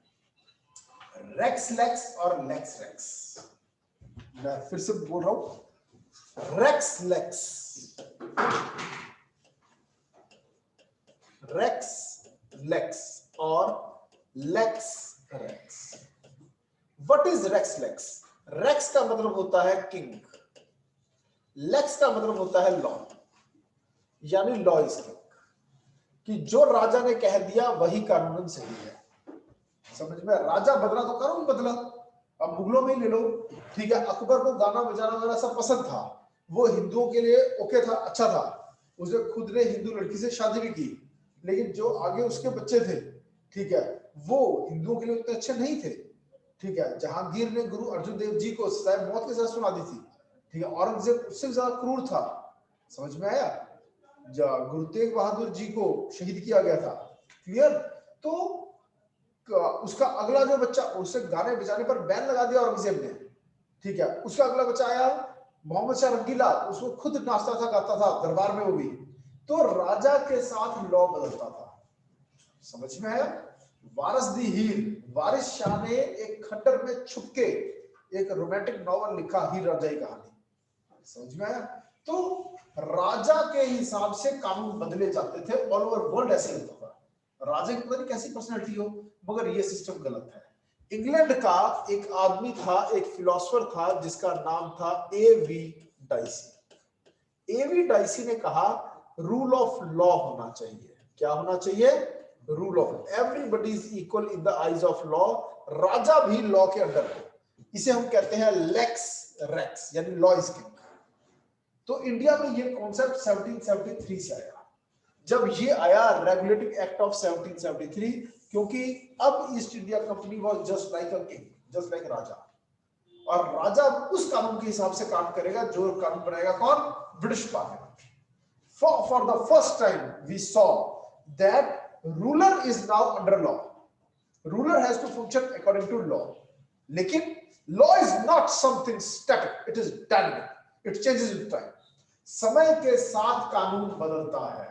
रेक्स लेक्स और लेक्स रेक्स। मैं फिर से बोल रहा हूं, रेक्स लेक्स, रेक्स लेक्स और lex rex. What is rex lex? Rex का मतलब होता है किंग, लेक्स का मतलब होता है लॉ, यानी लॉ इज किंग। कि जो राजा ने कह दिया वही कानूनन सही है। समझ में? राजा बदला तो कानून बदला। अब मुगलों में ही ले लो, ठीक है, अकबर को गाना बजाना वगैरह सब पसंद था, वो हिंदुओं के लिए ओके था, अच्छा था, उसने खुद ने हिंदू लड़की से शादी भी की, लेकिन जो आगे उसके बच्चे थे, ठीक है, वो हिंदुओं के लिए उतने अच्छे नहीं थे, ठीक है। जहांगीर ने गुरु अर्जुन देव जी को सजाए मौत की सजा सुना दी थी, ठीक है। औरंगजेब उससे ज्यादा क्रूर था, समझ में आया? गुरु तेग बहादुर जी को शहीद किया गया था, क्लियर। तो उसका अगला जो बच्चा, उसे गाने बजाने पर बैन लगा दिया औरंगजेब ने, ठीक है। उसका अगला बच्चा आया मोहम्मद शाह रंगीला, उसको खुद नाचता था, गाता था दरबार में, वो भी। तो राजा के साथ लॉ बदलता था, समझ में आया? वारिस दी हीर, वारिस शाह ने एक खंडर में छुपके एक रोमांटिक नॉवल लिखा, हीर रांझा की कहानी, समझ में आया? तो राजा के हिसाब से कानून बदले जाते थे, ऑल ओवर वर्ल्ड ऐसे होता था। राजा की पता नहीं कैसी पर्सनैलिटी हो, मगर ये सिस्टम गलत है। इंग्लैंड का एक आदमी था, एक फिलोसोफर था, जिसका नाम था A.V. डाइसी। A.V. डाइसी ने कहा रूल ऑफ लॉ होना चाहिए। क्या होना चाहिए? Rule of, everybody is equal in the eyes of law, राजा भी लॉ के अंडर है। इसे हम कहते हैं लेक्स रेक्स, यानी लॉ इज किंग। तो इंडिया में ये कॉन्सेप्ट 1773 से आया। जब ये आया रेगुलेटिंग एक्ट ऑफ 1773, क्योंकि अब East India Company was just like a king, just like राजा, और राजा उस कानून के हिसाब से काम करेगा जो कानून बनाएगा कौन? British parliament. For the first time we saw that ruler is now under law, ruler has to function according to law. लेकिन law is not something static, it is dynamic, it changes with time. समय के साथ कानून बदलता है,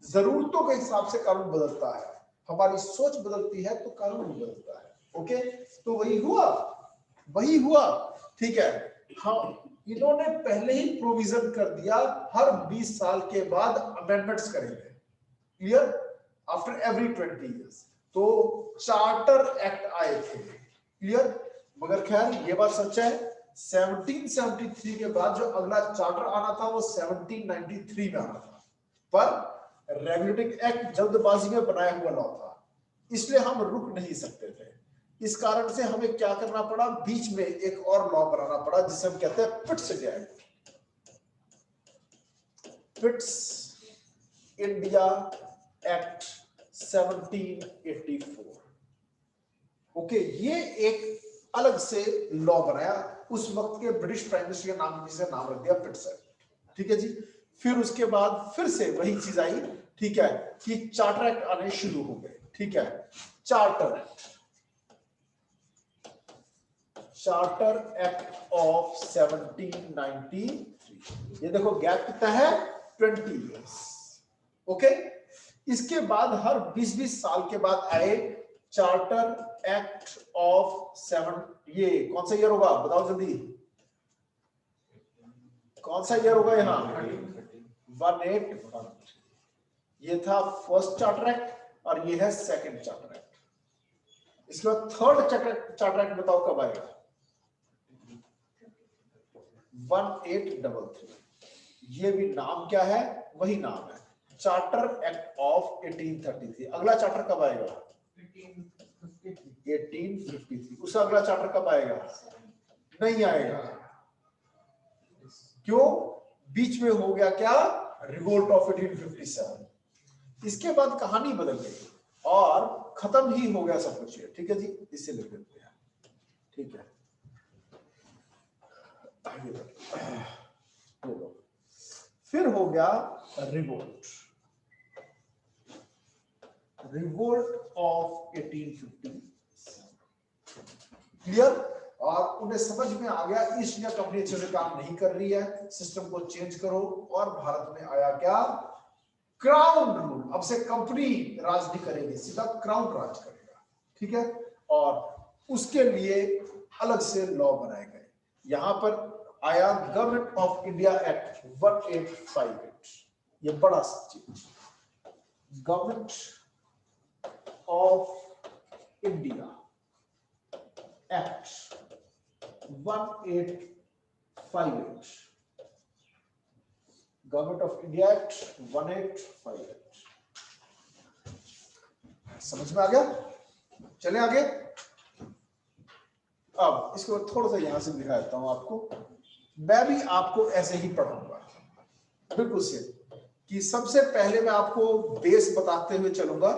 जरूरतों के हिसाब से कानून बदलता है, हमारी सोच बदलती है तो कानून भी बदलता है। ओके, तो वही हुआ, ठीक है। हाँ, इन्होंने पहले ही प्रोविजन कर दिया, हर 20 साल के बाद अमेंडमेंट्स करेंगे, क्लियर, आफ्टर एवरी 20 इयर्स। तो चार्टर एक्ट आए थे, क्लियर। मगर खैर ये बात सच है, 1773 के बाद जो अगला चार्टर आना था वो 1793 में आना था, पर रेगुलेटिंग एक्ट जल्दबाजी में बनाया हुआ लॉ था, इसलिए हम रुक नहीं सकते थे। इस कारण से हमें क्या करना पड़ा, बीच में एक और लॉ बनाना पड़ा जिसे हम कहते हैं Pitt's India act, Pitt's India act 1784। Okay, ये एक अलग से लॉ बनाया, उस वक्त के ब्रिटिश प्राइम मिनिस्टर के नाम से नाम रख दिया पिट्स एक्ट, ठीक है जी। फिर उसके बाद फिर से वही चीज आई, ठीक है, कि चार्टर एक्ट आने शुरू हो गए, ठीक है। चार्टर एक्ट ऑफ 1793, ये देखो गैप कितना है, 20 इयर्स। ओके, इसके बाद हर 20-20 साल के बाद आए चार्टर एक्ट ऑफ 7, ये कौन सा ईयर होगा बताओ जल्दी, कौन सा ईयर होगा यहाँ? 1813। ये था फर्स्ट चार्टर एक्ट और ये है सेकंड चार्टर एक्ट। इसके बाद थर्ड चार्टर एक्ट बताओ कब आएगा? 1833। ये भी नाम क्या है? वही नाम है, चार्टर एक्ट ऑफ 1833। अगला चार्टर कब आएगा? 1853। उसका अगला चार्टर कब आएगा? नहीं आएगा, क्यों? बीच में हो गया क्या? Revolt of 1857। इसके बाद कहानी बदल गई और खत्म ही हो गया सब कुछ, ठीक है जी, इससे लिख देते हैं, ठीक है। फिर हो गया रिवोल्ट ऑफ 1850, क्लियर। और उन्हें समझ में आ गया ईस्ट इंडिया कंपनी अच्छे से काम नहीं कर रही है, सिस्टम को चेंज करो, और भारत में आया क्या? Crown rule. अब से कंपनी राज नहीं करेगी, सीधा क्राउन राज करेगा, ठीक है। और उसके लिए अलग से लॉ बनाए गए। यहां पर आया गवर्नमेंट ऑफ इंडिया एक्ट 1858, ये बड़ा चीज, government of India act 1858, government of India act 1858। समझ में आ गया? चले आगे। अब इसको थोड़ा सा यहां से दिखा देता हूं आपको। मैं भी आपको ऐसे ही पढ़ाऊंगा बिल्कुल से, कि सबसे पहले मैं आपको बेस बताते हुए चलूंगा,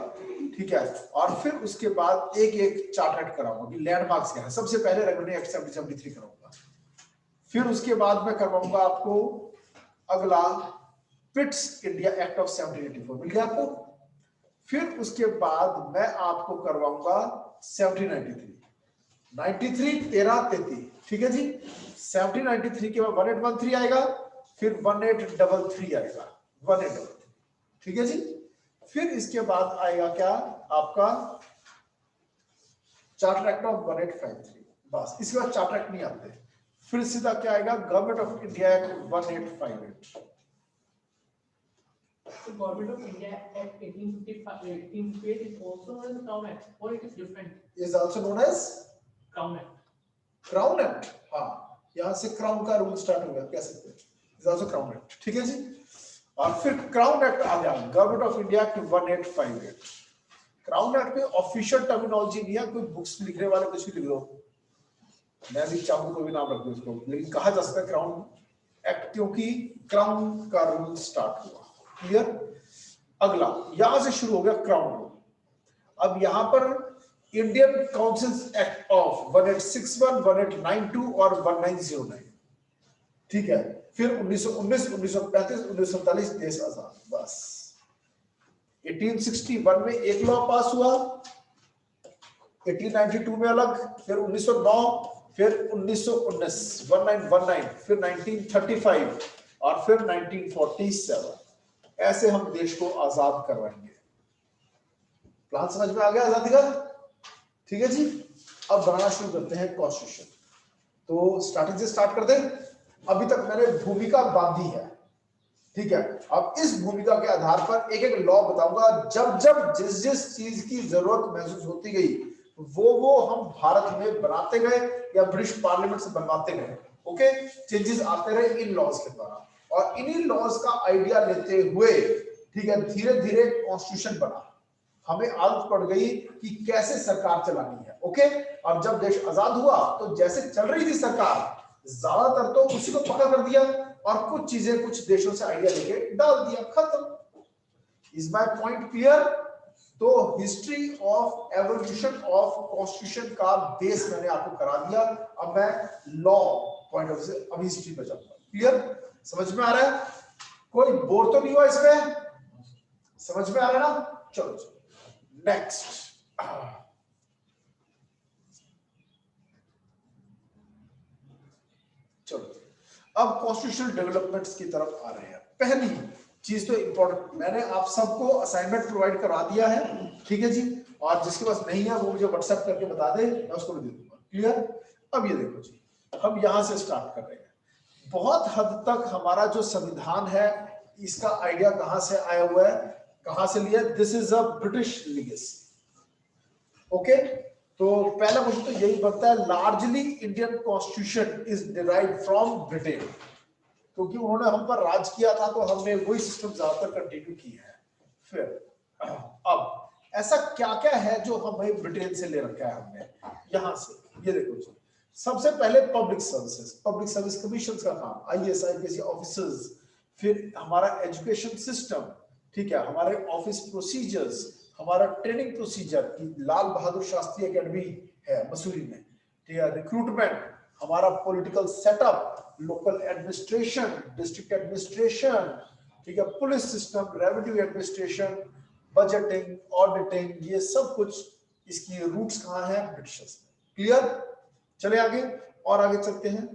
ठीक है, और फिर उसके बाद एक एक चार्ट आउट कराऊंगा कि लैंडमार्क्स क्या है। सबसे पहले रेगुलेटरी एक्ट 73 कराऊंगा, फिर उसके बाद मैं करवाऊंगा आपको अगला पिट्स इंडिया एक्ट ऑफ 1784, मिल गया आपको। फिर उसके बाद मैं आपको करवाऊंगा 1793, 93 13 33, ठीक है जी। 1793 के बाद 1813 आएगा, फिर 1833 आएगा, 1833, ठीक है जी। फिर इसके बाद आएगा क्या आपका चार्टर एक्ट ऑफ 1853, बस इसके बाद चार्टर एक्ट नहीं आते। फिर सीधा क्या आएगा, government of India act 1858। The Government of India Act 1858 is also known as Crown Act, or it is different? Is also known as Crown Act. Crown act. हाँ, यहां से क्राउन का रूल स्टार्ट हो गया, कह सकते हैं इज आल्सो क्राउन एक्ट, ठीक है जी। और फिर क्राउन एक्ट आ गया, government of India act 1858। Crown act में ऑफिशियल टर्मिनोलॉजी नहीं है, कोई बुक्स लिखने वाले कुछ भी लिख दो, मैं भी चाहूँ कोई भी नाम रख दो उसको, लेकिन कहा जा सकता है क्राउन एक्ट, क्योंकि क्राउन का रूल स्टार्ट हुआ। क्लियर? अगला यहां से शुरू हो गया क्राउन रूल। अब यहां पर इंडियन काउंसिल एक्ट ऑफ 1861, 1892 और 1909, ठीक है। फिर 1919, 1935, 1947 देश आजाद, बस। 1861 में एक लॉ पास हुआ, 1892 में अलग, फिर 1909, फिर 1919 1919, फिर 1935 और फिर 1947। ऐसे हम देश को आजाद करवाएंगे। प्लान समझ में आ गया आजादी का? ठीक है जी। अब बनाना शुरू करते हैं कॉन्स्टिट्यूशन। तो स्टार्टिंग से स्टार्ट कर दें। अभी तक मैंने भूमिका बांधी है, ठीक है। अब इस भूमिका के आधार पर एक एक लॉ बताऊंगा। जब जब जिस जिस चीज की जरूरत महसूस होती गई वो हम भारत में बनाते गए या ब्रिटिश पार्लियामेंट से बनवाते गए। ओके, चेंजेस आते रहे इन लॉज के द्वारा, और इन्हीं लॉज का आइडिया लेते हुए, ठीक है, धीरे धीरे कॉन्स्टिट्यूशन बना। हमें आदत पड़ गई कि कैसे सरकार चलानी है। ओके, और जब देश आजाद हुआ तो जैसे चल रही थी सरकार, ज्यादातर तो उसी को पकड़ कर दिया और कुछ चीजें कुछ देशों से आइडिया लेके डाल दिया, खत्म। Is my point clear? तो history of evolution of constitution का बेस मैंने आपको करा दिया। अब मैं लॉ पॉइंट ऑफ व्यू से अब हिस्ट्री पे जाऊंगा। क्लियर? समझ में आ रहा है? कोई बोर तो नहीं हुआ इसमें? समझ में आ रहा है ना? चलो नेक्स्ट। चलो अब कॉन्स्टिट्यूशनल डेवलपमेंट्स की तरफ आ रहे हैं। पहली चीज तो इंपॉर्टेंट, मैंने आप सबको असाइनमेंट प्रोवाइड करा दिया है, ठीक है जी। और जिसके पास नहीं है वो मुझे व्हाट्सएप करके बता दे, मैं उसको भी दे दूंगा। क्लियर? अब ये देखो जी, हम यहां से स्टार्ट कर रहे हैं। बहुत हद तक हमारा जो संविधान है इसका आइडिया कहां से आया हुआ है, कहां से लिया? This is a British legacy. Okay, तो पहला क्वेश्चन तो यही बनता है, largely Indian constitution is derived from Britain, क्योंकि उन्होंने हम पर राज किया था तो हमने वही सिस्टम ज्यादातर कंटिन्यू किया है। फिर अब ऐसा क्या क्या है जो हमें ब्रिटेन से ले रखा है हमने यहां से? ये देखो जी, सबसे पहले public services, public service commission का काम, आईएएस आईपीएस ऑफिसर्स, फिर हमारा एजुकेशन सिस्टम, ठीक है, हमारे ऑफिस प्रोसीजर्स, हमारा training procedure, Lal Bahadur Shastri academy है मसूरी में, ठीक है, रिक्रूटमेंट, हमारा political setup, local administration, district administration, ठीक है, police system, revenue administration, budgeting, auditing, ये सब कुछ इसकी रूट्स कहाँ हैं? ब्रिटिशर्स में। क्लियर? चले आगे और आगे चलते हैं।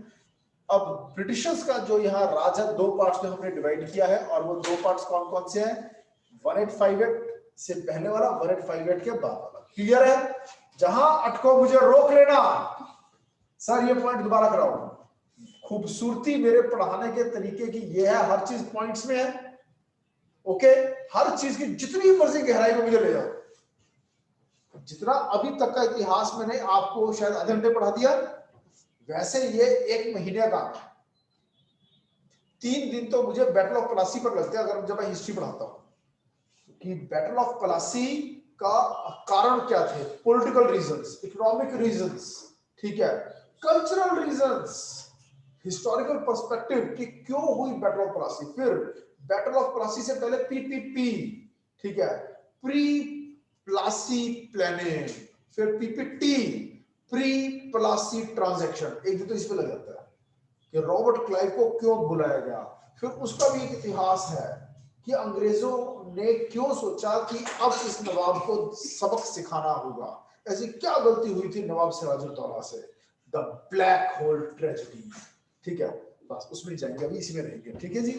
अब ब्रिटिशर्स का जो यहाँ राज है, दो पार्ट्स में हमने डिवाइड किया है, और वो दो पार्ट्स कौन कौन से हैं? 1858 से पहले वाला, 1858 के बाद वाला। क्लियर है? जहां अटको मुझे रोक लेना। सर ये पॉइंट दोबारा कराओ। खूबसूरती मेरे पढ़ाने के तरीके की ये है, हर चीज पॉइंट्स में है। ओके, हर चीज की जितनी मर्जी गहराई में मुझे ले जाओ। जितना अभी तक का इतिहास मैंने आपको शायद आधे घंटे पढ़ा दिया, वैसे ये 1 महीने का, 3 दिन तो मुझे बैटल ऑफ प्लासी पर लगते हैं अगर जब मैं हिस्ट्री पढ़ाता हूं, कि बैटल ऑफ प्लासी का कारण क्या थे? पॉलिटिकल रीजंस, इकोनॉमिक रीजंस, ठीक है, कल्चरल रीजंस, हिस्टोरिकल पर्सपेक्टिव कि क्यों हुई बैटल ऑफ प्लासी, फिर बैटल ऑफ प्लासी से पहले पीपीपी, ठीक है, प्री प्लासी प्लानिंग, फिर पीपीटी, प्री प्लासी ट्रांजैक्शन। एक दिन तो इस पे लग जाता है कि रॉबर्ट क्लाइव को क्यों बुलाया गया। फिर उसका भी एक इतिहास है कि अंग्रेजों ने क्यों सोचा कि अब इस नवाब को सबक सिखाना होगा, ऐसी क्या गलती हुई थी नवाब सिराजुद्दौला से, द ब्लैक होल ट्रेजेडी, ठीक है, बस उसमें जाएंगे, अभी इसी में रहेंगे, ठीक है जी।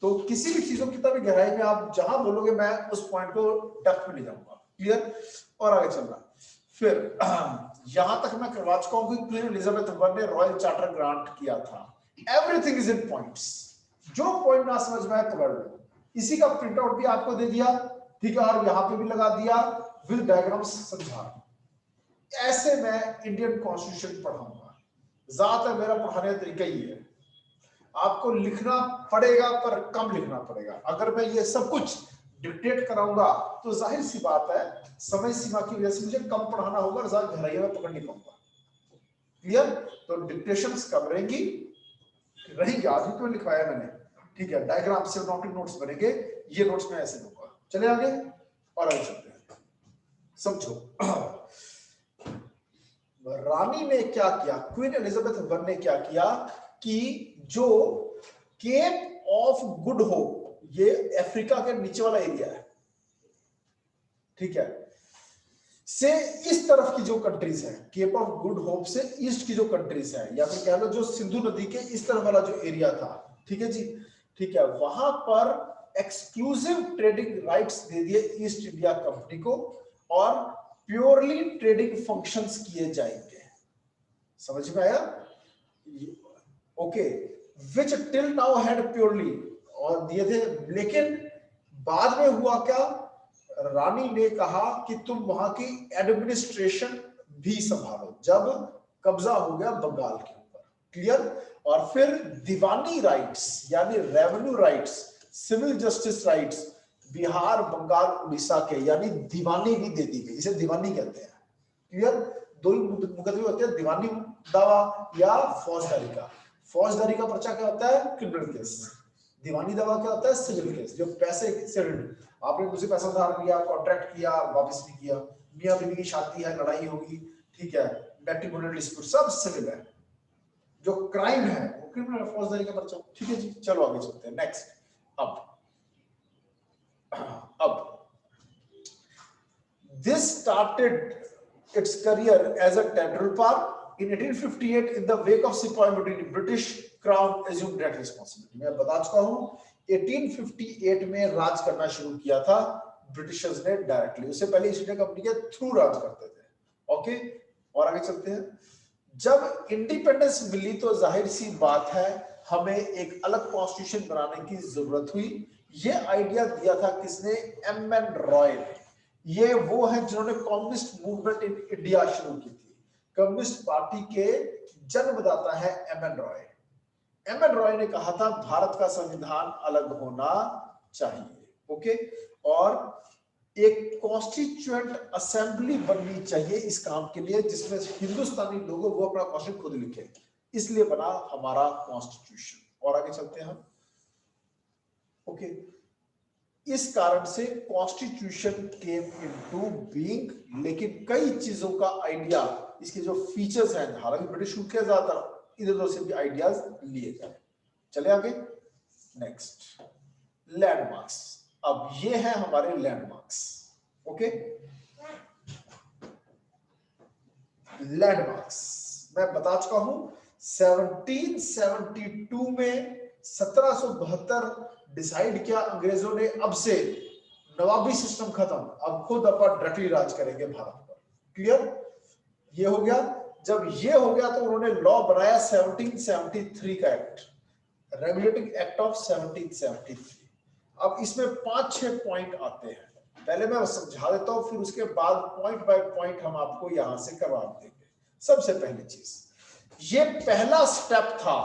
तो किसी भी चीजों की तभी गहराई में आप जहां बोलोगे मैं उस पॉइंट को डेप्थ में ले जाऊंगा, क्लियर, और आगे चलना। फिर यहां तक मैं करवा चुका हूं कि क्वीन एलिजाबेथ वन ने रॉयल चार्टर ग्रांट किया था। एवरीथिंग इज इन पॉइंट्स, जो पॉइंट ना समझ में आए पकड़ लो। इसी का प्रिंट आउट भी आपको दे दिया, ठीक है, और यहां पे भी लगा दिया विद डायग्राम्स समझा। ऐसे मैं इंडियन कॉन्स्टिट्यूशन पढ़ाऊंगा, ज्यादातर मेरा पढ़ाने का तरीका ही है। आपको लिखना पड़ेगा पर कम लिखना पड़ेगा। अगर मैं ये सब कुछ डिक्टेट कराऊंगा तो जाहिर सी बात है समय सीमा की वजह से मुझे कम पढ़ाना होगा और ज्यादा गहराई में पकड़ नहीं पाऊंगा, क्लियर। तो डिक्टेशंस कम रहेंगी, आज भी तो लिखवाया मैंने, ठीक है, डायग्राम से नोट्स बनेंगे, ये नोट्स में ऐसे दूंगा। चले आगे और आगे चलते हैं, समझो। रानी ने क्या किया, क्वीन एलिजाबेथ वन ने क्या किया कि जो केप ऑफ गुड होप, ये अफ्रीका के नीचे वाला एरिया है, ठीक है, से इस तरफ की जो कंट्रीज है, केप ऑफ गुड होप से ईस्ट की जो कंट्रीज है, या फिर कह लो जो सिंधु नदी के इस तरफ वाला जो एरिया था, ठीक है जी, ठीक है, वहां पर एक्सक्लूसिव ट्रेडिंग राइट्स दे दिए ईस्ट इंडिया कंपनी को और प्योरली ट्रेडिंग फंक्शंस किए जाएंगे। समझ में आया? Okay, which till now had purely और दिए थे, लेकिन बाद में हुआ क्या, रानी ने कहा कि तुम वहां की एडमिनिस्ट्रेशन भी संभालो, जब कब्जा हो गया बंगाल के ऊपर, क्लियर। और फिर दीवानी राइट्स यानी revenue rights, civil justice rights Bihar, Bengal, Orissa के यानी दीवानी भी दे दी गई, इसे दीवानी कहते हैं, क्लियर। दो ही मुकदमे होते हैं, दीवानी दावा या फौजदारी का। फौजदारी का पर्चा क्या होता है, क्रिमिनल केस। दीवानी दावा क्या होता है, सिविल केस, जो पैसे से आपने मुझे पैसा उधार लिया, कॉन्ट्रैक्ट किया, वापस नहीं किया, मियां बीवी की शादी है, लड़ाई होगी, ठीक है, मैट्रिमोनियल डिस्प्यूट, सब सिविल है। जो क्राइम है वो क्रिमिनल, फौजदारी का पर्चा, ठीक है जी। चलो आगे चलते हैं, नेक्स्ट। अब this started its career as a tendril park in 1858 in the wake of Sepoy mutiny. British Crown assumed that responsibility. मैं बता चुका हूं 1858 में राज करना शुरू किया था ब्रिटिशर्स ने डायरेक्टली, उससे पहले ईस्ट इंडिया कंपनी के थ्रू राज करते थे। ओके, और आगे चलते हैं। जब इंडिपेंडेंस मिली तो जाहिर सी बात है हमें एक अलग कॉन्स्टिट्यूशन बनाने की जरूरत हुई। ये आइडिया दिया था किसने, एम.एन. रॉय ने। ये वो है जिन्होंने कम्युनिस्ट मूवमेंट इन इंडिया शुरू की थी। कम्युनिस्ट पार्टी के जन्मदाता है एम.एन. रॉय। एम.एन. रॉय ने कहा था भारत का संविधान अलग होना चाहिए, ओके, और एक कॉन्स्टिट्यूएंट असेंबली बननी चाहिए इस काम के लिए, जिसमें हिंदुस्तानी लोग वो अपना कॉन्स्टिट्यूशन खुद लिखे, इसलिए बना हमारा कॉन्स्टिट्यूशन। और आगे चलते हैं हम, ओके। इस कारण से कॉन्स्टिट्यूशन केम इनटू बीइंग, लेकिन कई चीजों का आइडिया, इसके जो फीचर्स हैं, हालांकि ब्रिटिश के ज्यादातर इधर उधर से भी आइडियाज लिए गए। चले आगे, नेक्स्ट, लैंडमार्क्स। अब ये है हमारे लैंडमार्क्स, ओके। लैंडमार्क्स मैं बता चुका हूं 1772 में 1772 डिसाइड किया अंग्रेजों ने, अब से नवाबी सिस्टम खत्म, अब खुद अपन डायरेक्टली राज करेंगे भारत पर, क्लियर। ये हो गया। जब ये हो गया तो उन्होंने लॉ बनाया 1773 का एक्ट, रेगुलेटिंग एक्ट ऑफ 1773। अब इसमें 5-6 पॉइंट आते हैं, पहले मैं समझा देता हूं, फिर उसके बाद पॉइंट बाय पॉइंट हम आपको यहां से करवा देंगे। सबसे पहली चीज, ये पहला स्टेप था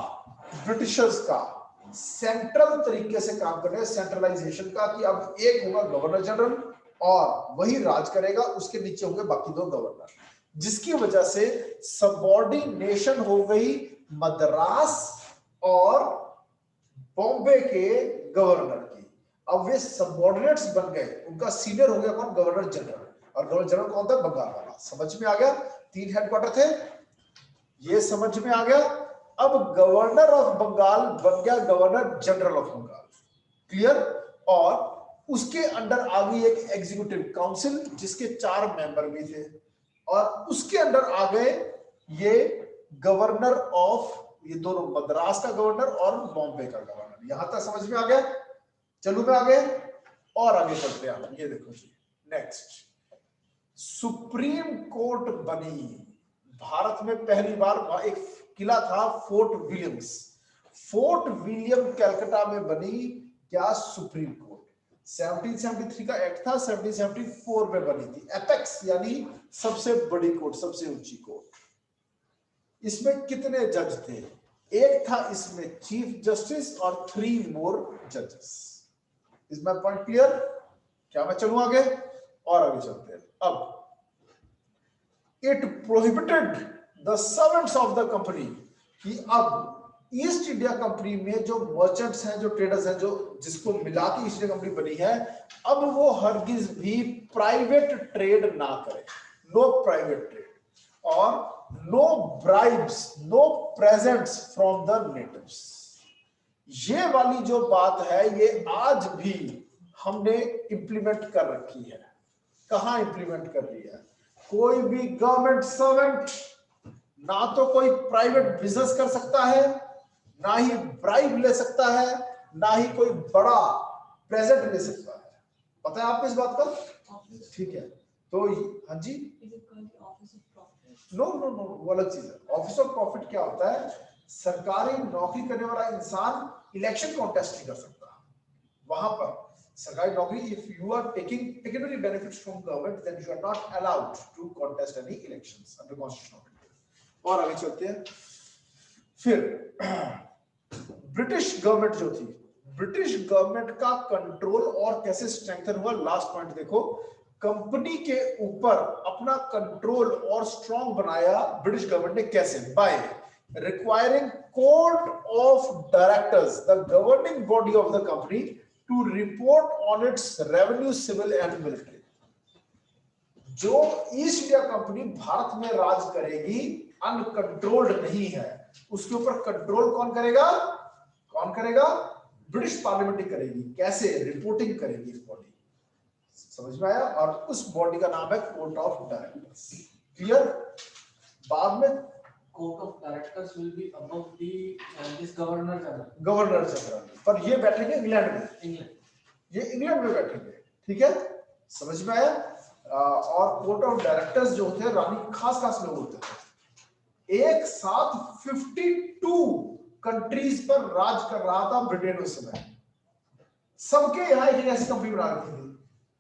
ब्रिटिशर्स का सेंट्रल तरीके से काम करने, सेंट्रलाइजेशन का, कि अब एक होगा गवर्नर जनरल, और वही राज करेगा, उसके नीचे होंगे बाकी दो गवर्नर, जिसकी वजह से सबऑर्डिनेशन हो गई मद्रास और बॉम्बे के गवर्नर की। अब वे सबऑर्डिनेट्स बन गए, उनका सीनियर हो गया कौन? Governor general. और गवर्नर जनरल कौन था? बंगाल वाला। समझ में आ गया? 3 हेडक्वार्टर थे, ये समझ में आ गया। अब गवर्नर ऑफ बंगाल बन गया governor general of Bengal. Clear? और उसके अंडर आ गई एक एग्जीक्यूटिव काउंसिल जिसके 4 मेंबर भी थे, और उसके अंडर आ गए ये गवर्नर ऑफ, ये दोनों, मद्रास का गवर्नर और बॉम्बे का गवर्नर। यहां तक समझ में आ गया? चलो में आगे और आगे चलते हैं। ये देखो जी, नेक्स्ट सुप्रीम कोर्ट बनी। भारत में पहली बार एक किला था fort Williams. Fort William Calcutta में बनी क्या? Supreme court. 1773 का एक्ट था, 1774 में बनी थी। एपेक्स यानी सबसे बड़ी कोर्ट, सबसे ऊंची कोर्ट। इसमें कितने जज थे? एक था इसमें चीफ जस्टिस और 3 मोर जजेस। Is my point clear? क्या मैं चलूं आगे? और आगे चलते हैं। अब it prohibited the servants of the company, कि अब ईस्ट इंडिया कंपनी में जो मर्चेंट्स हैं, जो ट्रेडर्स हैं, जो जिसको मिला के ईस्ट इंडिया कंपनी बनी है, अब वो हरगिज भी प्राइवेट ट्रेड ना करे। नो प्राइवेट ट्रेड, और no bribes, no presents from the natives. ये वाली जो बात है, ये आज भी हमने इंप्लीमेंट कर रखी है। कहां इंप्लीमेंट कर रही है? कोई भी गवर्नमेंट सर्वेंट ना तो कोई प्राइवेट बिजनेस कर सकता है, ना ही ब्राइब ले सकता है, ना ही कोई बड़ा प्रेजेंट ले सकता है। पता है आपको इस बात का? ठीक है, तो हाँ जी, नो नो नो, वो अलग चीज है। ऑफिस ऑफ प्रॉफिट क्या होता है? सरकारी नौकरी करने वाला इंसान इलेक्शन कॉन्टेस्ट नहीं कर सकता। वहां पर सरकारी नौकरी, if you are taking pecuniary benefits from government, then you are not allowed to contest any elections under constitution of India. और आगे चलते हैं। फिर ब्रिटिश गवर्नमेंट जो थी, ब्रिटिश गवर्नमेंट का कंट्रोल और कैसे स्ट्रेंथन हुआ? लास्ट पॉइंट देखो, कंपनी के ऊपर अपना कंट्रोल और स्ट्रॉन्ग बनाया ब्रिटिश गवर्नमेंट ने। कैसे? By requiring court of directors, the governing body of the company, to report on its revenue, civil and military. जो ईस्ट इंडिया कंपनी भारत में राज करेगी, अनकंट्रोल्ड नहीं है, उसके ऊपर कंट्रोल कौन करेगा? कौन करेगा? ब्रिटिश पार्लियामेंट ही करेगी। कैसे? रिपोर्टिंग करेगी इस बॉडी। समझ में आया? और उस बॉडी का नाम है कोर्ट ऑफ डायरेक्टर्स। क्लियर? बाद में Court of directors will be above the this governor general. Governor general, पर ये बैठेंगे इंग्लैंड में। England. ये इंग्लैंड में बैठेंगे। ठीक है, समझ में आया? और कोर्ट ऑफ डायरेक्टर्स जो होते हैं, रानी खास खास लोग होते हैं। एक साथ 52 कंट्रीज पर राज कर रहा था ब्रिटेन उस समय। सबके यहाँ एक ऐसी कंपनी बना रखी थी,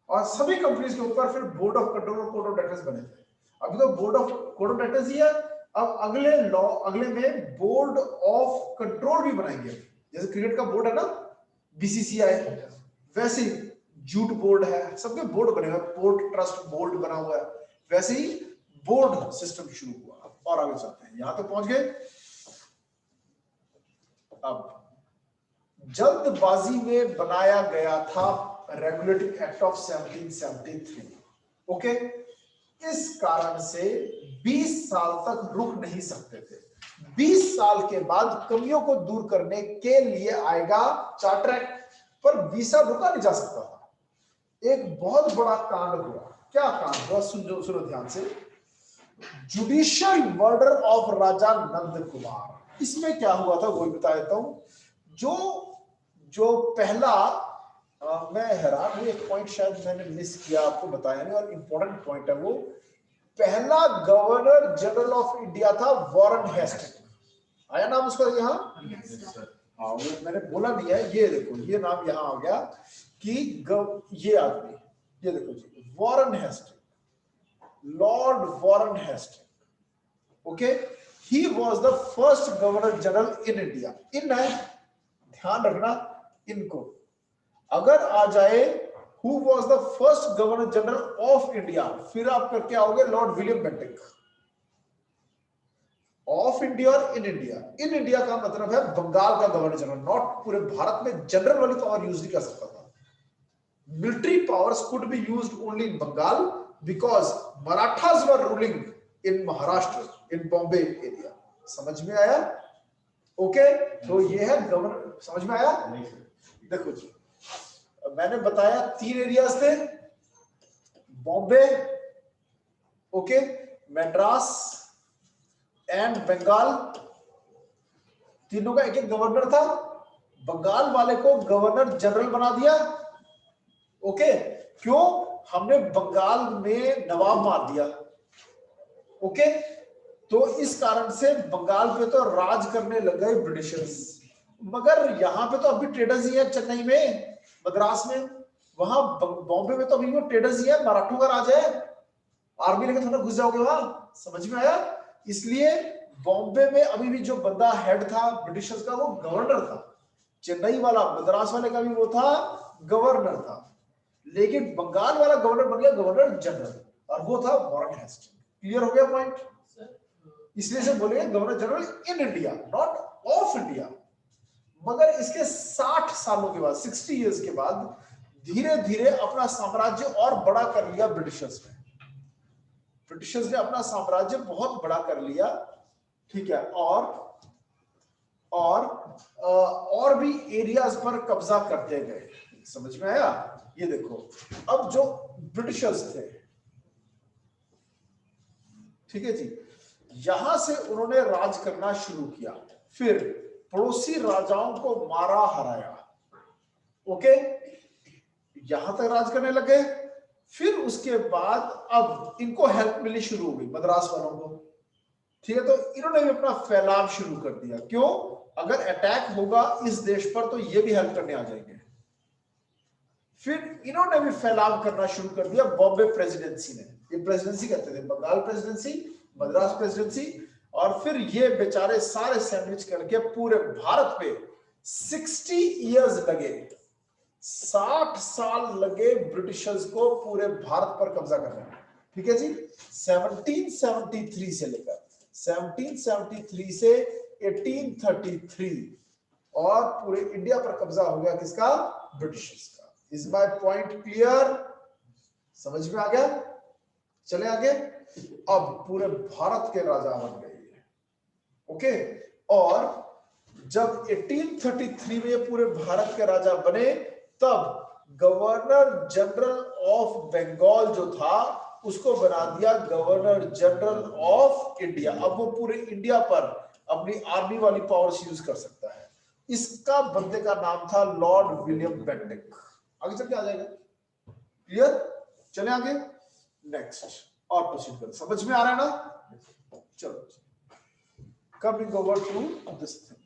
और सभी कंपनीज के ऊपर फिर बोर्ड ऑफ कंट्रोल और कोर्ट ऑफ डायरेक्टर्स बने थे। अभी तो कोर्ट ऑफ डायरेक्टर्स ही है, अब अगले में बोर्ड ऑफ कंट्रोल भी बनाएंगे। जैसे क्रिकेट का बोर्ड है ना, बीसीसीआई, वैसे ही जूट बोर्ड है, सबके बोर्ड बनेगा। पोर्ट ट्रस्ट बोर्ड बना हुआ है, वैसे ही बोर्ड सिस्टम शुरू हुआ। और आगे चलते हैं, यहां तक पहुंच गए। अब जल्दबाजी में बनाया गया था रेगुलेटिंग एक्ट ऑफ 1773। ओके, इस कारण से 20 साल तक रुक नहीं सकते थे। 20 साल के बाद कमियों को दूर करने के लिए आएगा चार्टर एक्ट, पर वीसा रुका नहीं जा सकता था। एक बहुत बड़ा कांड हुआ। क्या कांड हुआ? सुनो ध्यान से। जुडिशियल मर्डर ऑफ राजा नंद कुमार। इसमें क्या हुआ था वो बता देता हूं। जो पहला, मैं हैरान हूं, एक पॉइंट शायद मैंने मिस किया, आपको बताया नहीं, और इंपॉर्टेंट पॉइंट है वो। पहला गवर्नर जनरल ऑफ इंडिया था वॉरेन हेस्टिंग्स। आया नाम उसका यहाँ? हाँ, मैंने बोला नहीं है, ये देखो, ये नाम यहाँ आ गया कि ये आदमी, ये देखो जी, Warren Hastings, lord Warren Hastings. Okay, he was the first governor general in India. इन है, ध्यान रखना इनको, अगर आ जाए who was the first governor general of India, फिर आप करके आओगे lord William Bentinck. Of India और इन इंडिया, इन इंडिया का मतलब है बंगाल का गवर्नर जनरल, नॉट पूरे भारत में। जनरल वाली तो और यूज नहीं कर सकता था। Military powers could be used only in Bengal because Marathas were ruling in Maharashtra, in Bombay area. समझ में आया? ओके, तो ये है गवर्नर। समझ में आया? देखो जी, मैंने बताया 3 एरियाज थे, बॉम्बे, ओके, मद्रास एंड बंगाल। तीनों का एक एक गवर्नर था। बंगाल वाले को गवर्नर जनरल बना दिया। ओके, क्यों? हमने बंगाल में नवाब मार दिया। ओके, तो इस कारण से बंगाल पे तो राज करने लग गए ब्रिटिशर्स। मगर यहाँ पे तो अभी ट्रेडर्स ही है, चेन्नई में, मद्रास में। वहां बॉम्बे में तो अभी वो ट्रेडर्स ही है, मराठों का राज है। आर्मी लेके थोड़ा घुस जाओगे वहां। समझ में आया? इसलिए बॉम्बे में अभी भी जो बंदा हेड था ब्रिटिशर्स का, वो गवर्नर था। चेन्नई वाला, मद्रास वाले का भी वो था, गवर्नर था। लेकिन बंगाल वाला गवर्नर बन गया गवर्नर जनरल, और वो था वॉरेन हेस्टिंग्स। क्लियर हो गया पॉइंट? इसलिए से बोलेंगे governor general in India, not of India. मगर इसके 60 सालों के बाद, 60 इयर्स के बाद, धीरे धीरे अपना साम्राज्य और बड़ा कर लिया ब्रिटिशर्स ने। ब्रिटिशर्स ने अपना साम्राज्य बहुत बड़ा कर लिया, ठीक है, और भी एरियाज पर कब्जा करते गए। समझ में आया? ये देखो, अब जो ब्रिटिशर्स थे, ठीक है जी, यहां से उन्होंने राज करना शुरू किया, फिर पड़ोसी राजाओं को मारा हराया। ओके, यहां तक राज करने लगे। फिर उसके बाद अब इनको हेल्प मिलनी शुरू हो गई मद्रास वालों को, ठीक है। तो इन्होंने भी अपना फैलाव शुरू कर दिया। क्यों? अगर अटैक होगा इस देश पर तो ये भी हेल्प करने आ जाएंगे। फिर इन्होंने भी फैलाव करना शुरू कर दिया बॉम्बे प्रेसिडेंसी ने। ये प्रेसिडेंसी कहते थे, बंगाल प्रेसिडेंसी, मद्रास प्रेसिडेंसी। और फिर ये बेचारे सारे सैंडविच करके पूरे भारत पे 60 इयर्स लगे, 60 साल लगे ब्रिटिशर्स को पूरे भारत पर कब्जा करने में, ठीक है जी। 1773 से लेकर 1773 से 1833 और पूरे इंडिया पर कब्जा हो गया किसका? ब्रिटिशर्स का। Is my point clear? समझ में आ गया? चले आगे। अब पूरे भारत के राजा बन गए, ओके। और जब 1833 में ये पूरे भारत के राजा बने, तब गवर्नर जनरल ऑफ बंगाल जो था उसको बना दिया गवर्नर जनरल ऑफ इंडिया। अब वो पूरे इंडिया पर अपनी आर्मी वाली पावर्स यूज कर सकता है। इसका बंदे का नाम था लॉर्ड विलियम बेंटिक। आगे चल के आ जाएगा, क्लियर? चले आगे, नेक्स्ट और प्रोसीड करें। समझ में आ रहा है ना? चलो, coming over to this thing.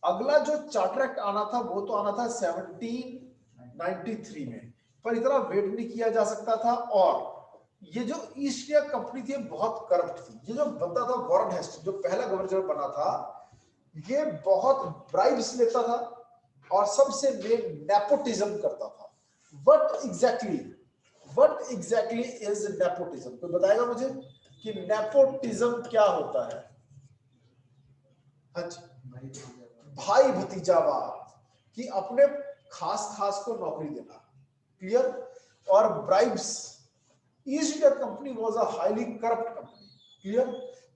अगला जो चार्टर एक्ट आना था वो तो आना था 1793 में, पर इतना वेट नहीं किया जा सकता था। और ये जो ईस्ट इंडिया कंपनी थी बहुत करप्ट थी। ये जो बंदा था वॉरेन हेस्टिंग्स, जो पहला गवर्नर जनरल बना था, ये बहुत ब्राइब्स लेता था और सबसे मेन नेपोटिज्म करता था। What exactly is nepotism? कोई बताएगा मुझे कि नेपोटिज्म क्या होता है? भाई भतीजावाद, कि अपने खास को नौकरी देना, क्लियर? और bribes. East India Company was a highly corrupt company, clear?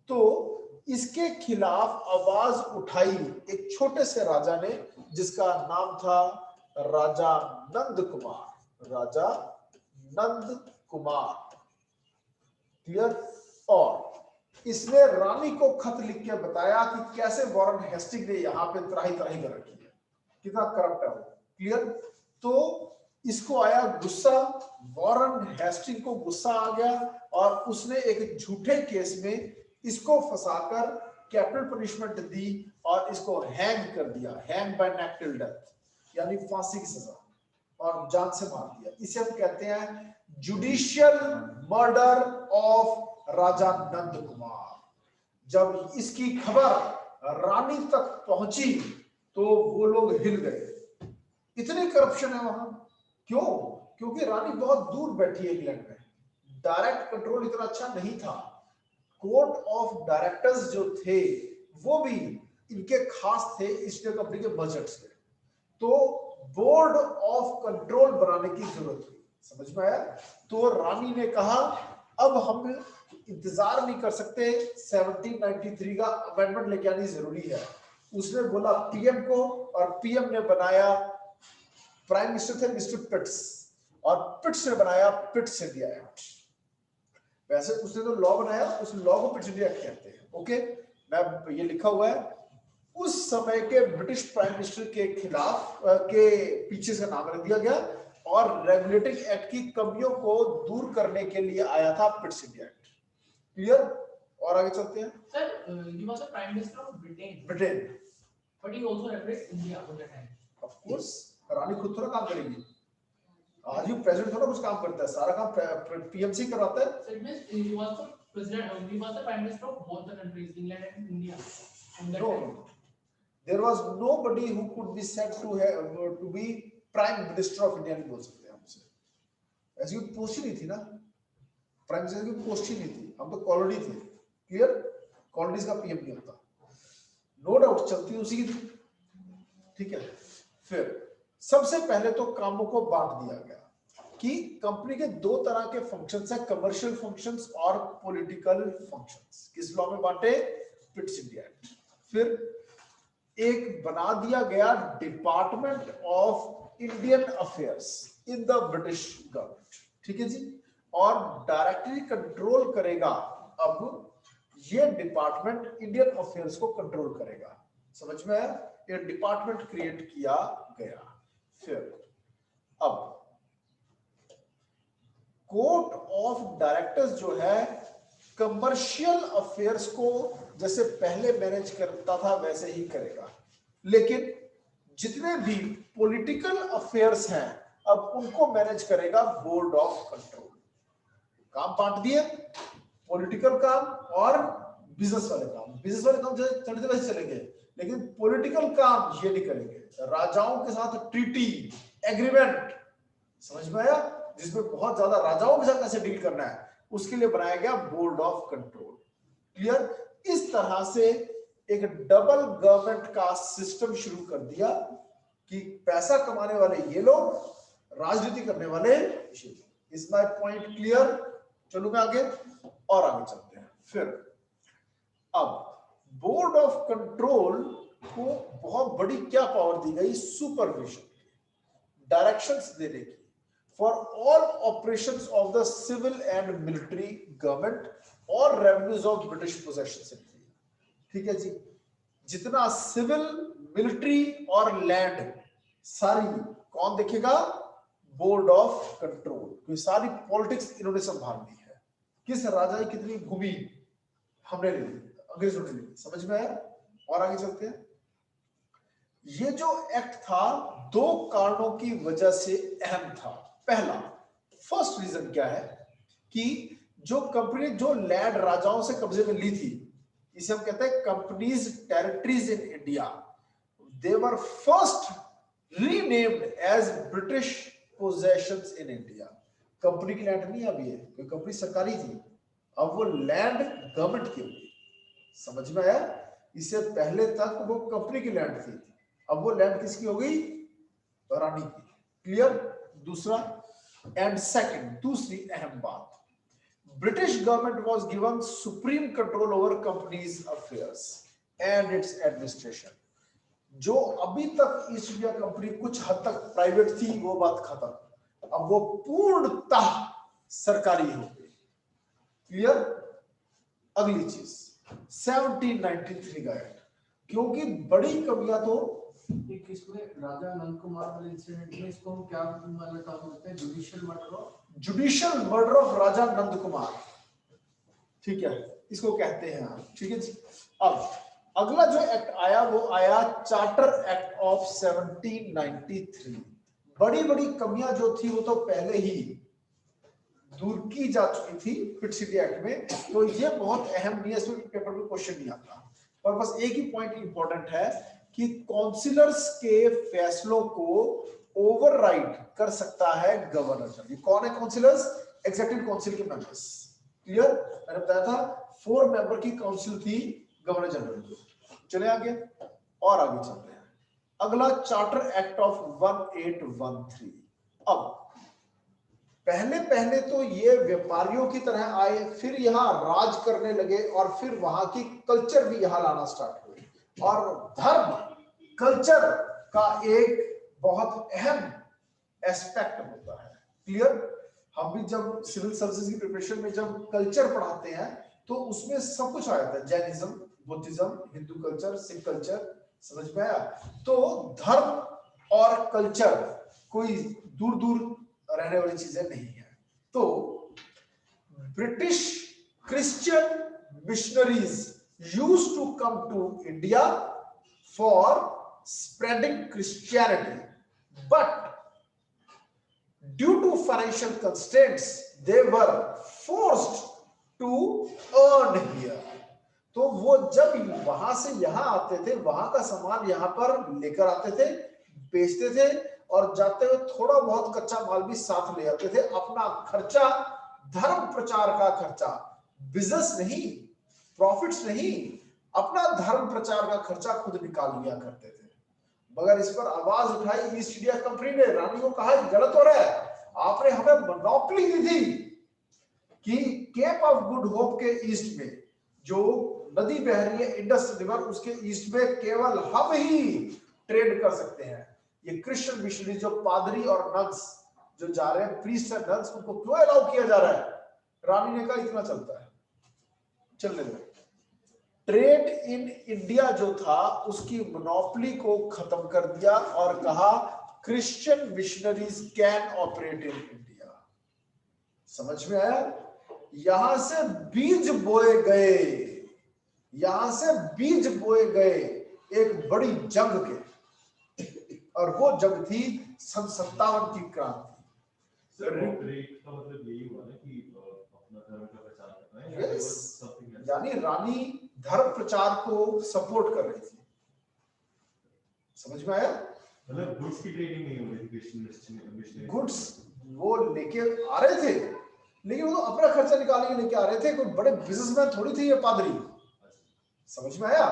तो इसके खिलाफ आवाज उठाई एक छोटे से राजा ने, जिसका नाम था राजा नंद कुमार। राजा नंद कुमार, क्लियर? और इसने रानी को खत लिख के बताया कि कैसे वॉरेन हेस्टिंग्स ने यहाँ पे त्राही कर रखी है, कितना करप्ट है वो, क्लियर? तो इसको आया गुस्सा, वॉरेन हेस्टिंग्स को गुस्सा आ गया और उसने एक झूठे केस में इसको फंसाकर कैपिटल पनिशमेंट दी और इसको हैंग कर दिया, हैंग बाय नेक टिल डेथ, यानी फांसी की सजा, और जान से मार दिया। इसे हम कहते हैं जुडिशियल मर्डर ऑफ राजा नंद कुमार। जब इसकी खबर रानी तक पहुंची तो वो लोग हिल गए। इतनी करप्शन है वहां। क्यों? क्योंकि रानी बहुत दूर बैठी है इंग्लैंड में, डायरेक्ट कंट्रोल इतना अच्छा नहीं था। कोर्ट ऑफ डायरेक्टर्स जो थे वो भी इनके खास थे ईस्ट इंडिया कंपनी के बजट से, तो बोर्ड ऑफ कंट्रोल बनाने की जरूरत हुई। समझ में आया? तो रानी ने कहा अब हम इंतजार नहीं कर सकते, 1793 का अमेंडमेंट लेके आनी जरूरी है। उसने बोला पीएम को, और पीएम ने बनाया, प्राइम मिनिस्टर थे मिस्टर पिट्स, और पिट्स ने बनाया पिट्स इंडिया एक्ट। वैसे उसने जो लॉ बनाया उस लॉ को पिट्स इंडिया एक्ट कहते हैं। ओके, मैं ये लिखा हुआ है, उस समय के ब्रिटिश प्राइम मिनिस्टर के खिलाफ के पीछे से नाम रख दिया गया, और रेगुलेटिंग एक्ट की कमियों को दूर करने के लिए आया था पिट्स इंडिया एक्ट। क्लियर? और आगे चलते हैं। Sir, he was the Prime Minister of Britain, Britain, but he also represented India at that time. Of course, रानी खुद थोड़ा काम करेगी, आज भी प्रेसिडेंट थोड़ा कुछ काम करता है, सारा काम पीएमसी करवाता है। So it means he was the president, he was the Prime Minister of both the countries, England and India. At that No, time. there was nobody who could be said to be prime minister of India, नहीं बोल सकते हमसे, ऐसी कोई पोस्ट ही नहीं थी ना, प्राइम मिनिस्टर की पोस्ट ही नहीं थी, हम तो कॉलोनी थे। क्लियर? कॉलोनीज का पीएम नहीं होता, नो डाउट चलती उसी की थी। ठीक है, फिर सबसे पहले तो कामों को बांट दिया गया कि कंपनी के दो तरह के फंक्शंस हैं, कमर्शियल फंक्शंस और पॉलिटिकल फंक्शंस। किस लॉ में बांटे? Pitt's India act. फिर एक बना दिया गया department of Indian affairs in the British government. ठीक है जी, और डायरेक्टली कंट्रोल करेगा, अब ये डिपार्टमेंट इंडियन अफेयर्स को कंट्रोल करेगा। समझ में आया? ये डिपार्टमेंट क्रिएट किया गया। फिर अब कोर्ट ऑफ डायरेक्टर्स जो है कमर्शियल अफेयर्स को जैसे पहले मैनेज करता था वैसे ही करेगा, लेकिन जितने भी पॉलिटिकल अफेयर्स हैं अब उनको मैनेज करेगा बोर्ड ऑफ कंट्रोल। काम बांट दिए, पॉलिटिकल काम और बिजनेस वाले काम। बिजनेस वाले काम चलते वैसे चलेंगे, लेकिन पॉलिटिकल काम ये नहीं करेंगे। राजाओं के साथ ट्रीटी, एग्रीमेंट, समझ में आया, जिसमें बहुत ज्यादा राजाओं के साथ कैसे डील करना है उसके लिए बनाया गया बोर्ड ऑफ कंट्रोल। क्लियर? इस तरह से एक डबल गवर्नमेंट का सिस्टम शुरू कर दिया कि पैसा कमाने वाले ये लोग, राजनीति करने वाले ये लोग। Is my point clear? चलो मैं आगे और आगे चलते हैं। फिर अब बोर्ड ऑफ कंट्रोल को बहुत बड़ी क्या पावर दी गई? सुपरविजन, डायरेक्शंस देने की for all operations of the civil and military government और revenues of British possessions in India. ठीक है जी, जितना सिविल, मिलिट्री और लैंड सारी कौन देखेगा? Board of control. क्योंकि सारी पॉलिटिक्स इन्होंने संभालनी है। किस राजा की कितनी भूमि हमने ले ली, अंग्रेजों ने ली। समझ में आया? और आगे चलते हैं। ये जो एक्ट था दो कारणों की वजह से अहम था। पहला, फर्स्ट रीजन क्या है कि जो कंपनी जो लैंड राजाओं से कब्जे में ली थी, इसे हम कहते हैं companies territories in India, they were first renamed as British possessions in India. Company की लैंड नहीं अभी है, क्योंकि कंपनी सरकारी थी, अब वो लैंड गवर्नमेंट की होगी। समझ में आया? इससे पहले तक वो कंपनी की लैंड थी, अब वो लैंड किसकी हो गई? रानी की। क्लियर? दूसरा एंड सेकंड, दूसरी अहम बात, British government was given supreme control over companies affairs and it's administration. जो अभी तक ईस्ट इंडिया कंपनी कुछ हद तक प्राइवेट थी वो बात खत्म, अब वो पूर्णतः सरकारी हो गई। क्लियर? अगली चीज 1793 का एक्ट, क्योंकि बड़ी कमियां तो इसमें राजा नंद कुमार वाले इंसिडेंट में इसको हम क्या वाला टर्म बोलते हैं? जुडिशियल मर्डर ऑफ राजा नंद कुमार। ठीक है, इसको कहते हैं आप। ठीक है जी। अब अगला जो एक्ट आया वो आया चार्टर एक्ट ऑफ 1793। बड़ी बड़ी कमियां जो थी वो तो पहले ही दूर की जा चुकी थी पिट्स इंडिया एक्ट में, तो ये बहुत अहम नहीं है, इसमें पेपर में क्वेश्चन नहीं आता। पर बस एक ही पॉइंट इंपॉर्टेंट है कि काउंसिलर्स के फैसलों को ओवरराइड कर सकता है गवर्नर जनरल। कौन है काउंसिलर्स? एग्जीक्यूटिव काउंसिल के मेंबर्स। क्लियर? मैंने बताया था 4 मेंबर की काउंसिल थी गवर्नर जनरल की। चले आगे और आगे चलते हैं। अगला चार्टर एक्ट ऑफ 1813। अब पहले तो ये व्यापारियों की तरह आए, फिर यहाँ राज करने लगे और फिर वहां की कल्चर भी यहाँ लाना स्टार्ट हुई। और धर्म कल्चर का एक बहुत अहम एस्पेक्ट होता है। क्लियर? हम भी जब सिविल सर्विसेज की प्रिपरेशन में जब कल्चर पढ़ाते हैं तो उसमें सब कुछ आ जाता है, Jainism, Buddhism, Hindu culture, Sikh culture, समझ में आया? तो धर्म और कल्चर कोई दूर दूर रहने वाली चीजें नहीं है। तो British Christian missionaries used to come to India for spreading Christianity, but due to financial constraints they were forced to earn here। तो वो जब वहां से यहाँ आते थे, वहां का सामान यहाँ पर लेकर आते थे, बेचते थे और जाते हुए थोड़ा बहुत कच्चा माल भी साथ ले आते थे। अपना खर्चा, धर्म प्रचार का खर्चा, बिजनेस नहीं, प्रॉफिट्स नहीं, अपना धर्म प्रचार का खर्चा खुद निकाल लिया करते थे। मगर इस पर आवाज उठाई ईस्ट इंडिया कंपनी ने, रानी को कहा गलत हो रहा है, आपने हमें मोनोपोली दी थी कि केप ऑफ गुड होप के ईस्ट में जो नदी बह रही है इंडस रिवर, उसके ईस्ट में केवल हम ही ट्रेड कर सकते हैं। ये क्रिश्चियन मिशनरी जो पादरी और नन्स जो जा रहे हैं, प्रीस्ट एंड नन्स, उनको क्यों अलाउ किया जा रहा है? रानी ने कहा इतना चलता है, चलने दो। ट्रेड इन इंडिया जो था उसकी मोनोपोली को खत्म कर दिया और कहा Christian missionaries can operate in India. समझ में आया? यहां से बीज बोए गए, यहां से बीज बोए गए एक बड़ी जंग के, और वो जंग थी सन 57 की क्रांति। यानी रानी धर्म प्रचार को सपोर्ट कर रही थी। समझ में आया? मतलब गुड्स की ट्रेडिंग नहीं हो रही थी क्रिश्चियन गुड्स वो लेके आ रहे थे, लेकिन वो तो अपना खर्चा निकालने के लेके आ रहे थे, कोई बड़े बिजनेसमैन थोड़ी थे ये पादरी। समझ में आया?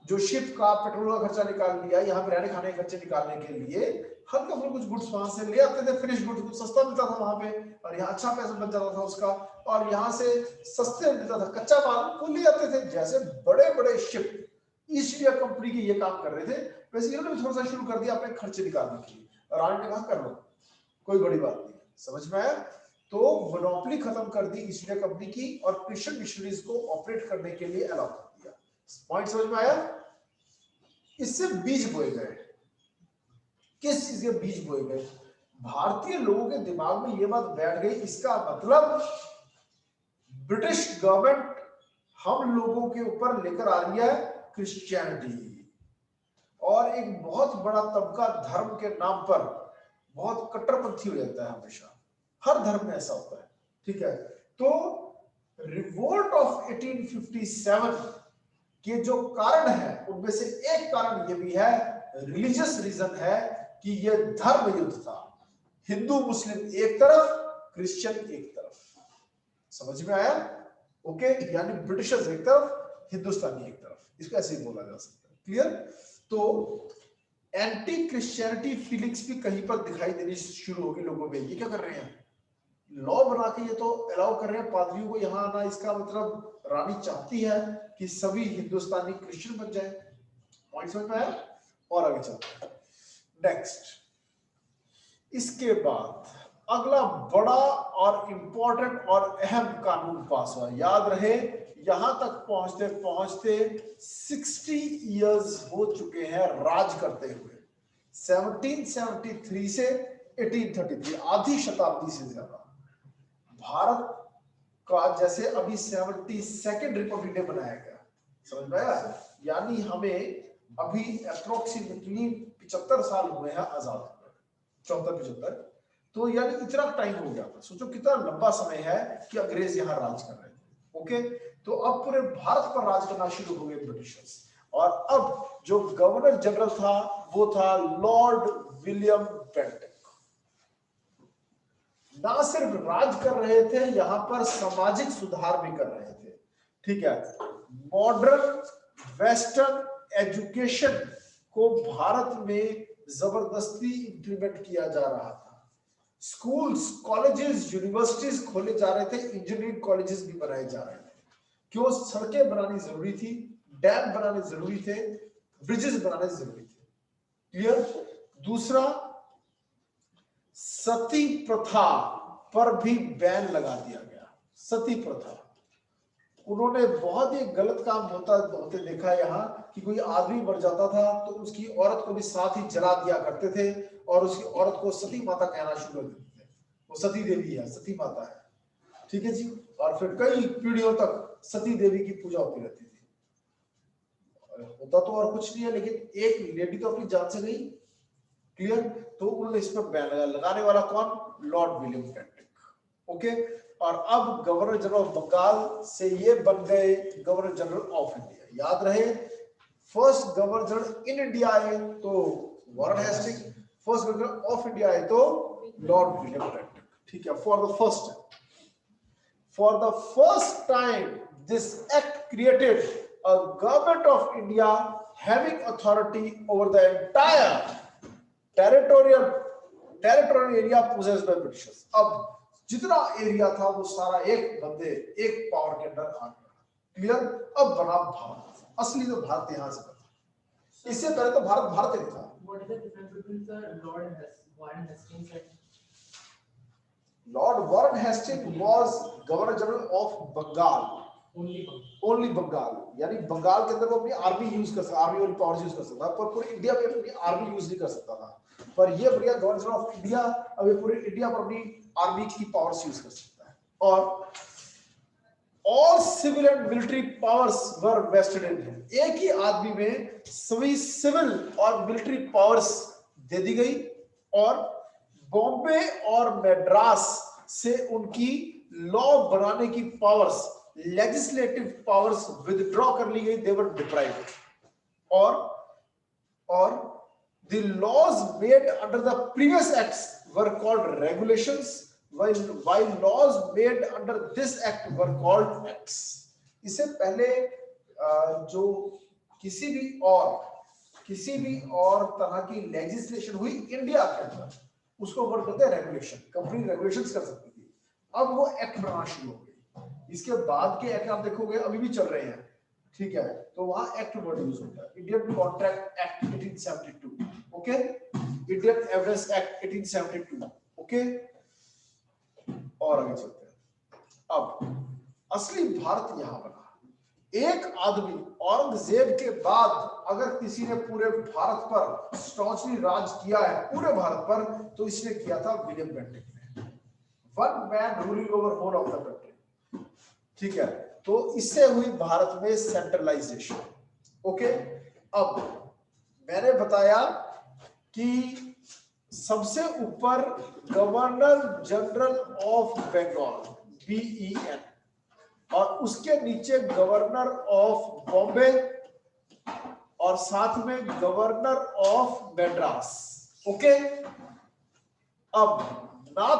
जो शिप का पेट्रोल का खर्चा निकाल लिया, यहाँ पे रहने खाने के खर्चे निकालने के लिए हल्का फुल्का कुछ गुड्स वहां से ले आते थे, फिनिश गुड्स, कुछ सस्ता मिलता था वहां पे और यहाँ अच्छा पैसा बच जाता था उसका, और यहाँ से सस्ते मिलता था कच्चा माल, वो ले आते थे। जैसे बड़े बड़े शिप ईस्ट इंडिया कंपनी के ये काम कर रहे थे, वैसे इन्होंने भी थोड़ा सा शुरू कर दिया अपने खर्चे निकालने के लिए, और रानी ने कहा कर लो, कोई बड़ी बात नहीं। समझ में आया? तो मोनोपोली खत्म कर दी ईस्ट इंडिया कंपनी की और क्रिश्चियन मिशनरीज को ऑपरेट करने के लिए अलाउ कर दिया। पॉइंट समझ में आया? इससे बीज बोए गए। किस चीज के बीज बोए गए? भारतीय लोगों के दिमाग में यह बात बैठ गई, इसका मतलब ब्रिटिश गवर्नमेंट हम लोगों के ऊपर लेकर आ रही है क्रिश्चियनिटी, और एक बहुत बड़ा तबका धर्म के नाम पर बहुत कट्टरपंथी हो जाता है। हमेशा हर धर्म में ऐसा होता है, ठीक है? तो रिवोल्ट ऑफ 1857 के जो कारण है उनमें से एक कारण ये भी है, रिलीजियस रीजन है कि ये धर्म युद्ध था। हिंदू मुस्लिम एक तरफ, क्रिश्चियन एक तरफ। समझ में आया? ओके, यानी ब्रिटिशर्स एक तरफ, हिंदुस्तानी एक तरफ, इसको ऐसे ही बोला जा सकता है। क्लियर? तो एंटी क्रिश्चियनिटी फीलिंग्स भी कहीं पर दिखाई देनी शुरू होगी लोगों में। ये क्या कर रहे हैं? लॉ बना के ये तो अलाउ कर रहे हैं पादरियों को यहाँ आना। इसका मतलब रानी चाहती है कि सभी हिंदुस्तानी क्रिश्चियन बन जाए। पॉइंट समझ में आया? और आगे चलते हैं। नेक्स्ट, इसके बाद अगला बड़ा और इंपॉर्टेंट और अहम कानून पास हुआ। याद रहे, यहां तक पहुंचते पहुंचते 60 इयर्स हो चुके हैं राज करते हुए। 1773 से 1833, आधी शताब्दी से ज्यादा। भारत का जैसे अभी 72nd रिपब्लिक डे बनाया गया, समझ में आया? यानी हमें अभी अप्रोक्सीमेटली 75 साल हुए हैं आजाद हुए, 74-75। तो यानी इतना टाइम हो गया था। सोचो कितना लंबा समय है कि अंग्रेज यहाँ राज कर रहे थे। ओके, तो अब पूरे भारत पर राज करना शुरू हो गए ब्रिटिशर्स, और अब जो गवर्नर जनरल था वो था लॉर्ड विलियम बेंटिक। ना सिर्फ राज कर रहे थे, यहाँ पर सामाजिक सुधार भी कर रहे थे। ठीक है, मॉडर्न वेस्टर्न एजुकेशन को भारत में जबरदस्ती इंप्लीमेंट किया जा रहा था। स्कूल्स, कॉलेजेस, यूनिवर्सिटीज खोले जा रहे थे, इंजीनियरिंग कॉलेजेस भी बनाए जा रहे थे। क्यों? सड़कें बनानी जरूरी थी, डैम बनाने जरूरी थे, ब्रिजेस बनाने जरूरी थे। क्लियर? दूसरा, सती प्रथा पर भी बैन लगा दिया गया। सती प्रथा, उन्होंने बहुत ही गलत काम होते देखा यहाँ कि कोई आदमी मर जाता था तो उसकी औरत को भी साथ ही जला दिया करते थे और उसकी औरत को सती माता कहना शुरू कर देते थे। वो सती देवी है, सती माता है। ठीक है जी। और फिर कई पीढ़ियों तक सती देवी की पूजा होती रहती थी। होता तो और कुछ नहीं है, लेकिन एक लेडी तो अपनी जान से गई। क्लियर? तो उन्होंने इस पर बैन लगाने वाला कौन? Lord William Bentinck. ओके। और अब गवर्नर जनरल ऑफ बंगाल से ये बन गए गवर्नर जनरल ऑफ इंडिया। याद रहे, first governor general in India आए तो Warren Hastings, first governor of India आए तो लॉर्ड विलियम बेंटिक। ठीक है, for the first time this act created a government of India having authority over the entire territorial area possessed by Britishers। अब जितना एरिया था वो सारा एक बंदे, एक पावर के अंदर आ गया। क्लियर? अब बना भारत। असली तो भारत यहां से बना, इससे पहले तो भारत ही था। What is the difference between the Warren Hastings and Lord Warren Hastings was Governor General of Bengal, only Bengal, यानी बंगाल के अंदर वो अपनी आर्मी यूज कर सकता, आर्मी वाली पावर्स यूज कर सकता था, पर पूरे इंडिया में अपनी आर्मी यूज नहीं कर सकता था। पर ये बढ़िया गवर्नर जनरल ऑफ इंडिया अब ये पूरे इंडिया पर अपनी आर्मी की पावर्स यूज कर सकता है। और all civil and military powers were vested in him। एक ही आदमी में सभी सिविल और मिलिट्री पावर्स दे दी गई और बॉम्बे और मद्रास से उनकी लॉ बनाने की पावर्स, लेजिस्लेटिव पावर्स विथड्रॉ कर ली गई। दे वर डिप्राइव्ड। और the laws made under the previous acts were called regulations, while laws made under this act were called acts। इससे पहले जो किसी भी और तरह की लेजिस्लेशन हुई इंडिया के अंदर, उसको वर्ड करते हैं रेगुलेशन। कंपनी रेगुलेशंस कर सकती थी, अब वो एक्ट बनाना शुरू हो गई। इसके बाद के एक्ट आप देखोगे अभी भी चल रहे हैं। ठीक है, तो वहां एक्ट वर्ड यूज होता है। Indian contract act 1872, okay, Indian evidence act 1872, okay. और आगे चलते हैं। अब असली भारत यहां बना। एक आदमी औरंगजेब के बाद अगर किसी ने पूरे भारत पर स्टॉन्चली राज किया है, पूरे भारत पर, तो इसने किया था विलियम बेंटिक ने। One man ruling over whole of the country. ठीक है, तो इससे हुई भारत में सेंट्रलाइजेशन। ओके। अब मैंने बताया कि सबसे ऊपर governor general of Bengal, BEN, और उसके नीचे गवर्नर ऑफ बॉम्बे और साथ में गवर्नर ऑफ मद्रास। ओके। अब ना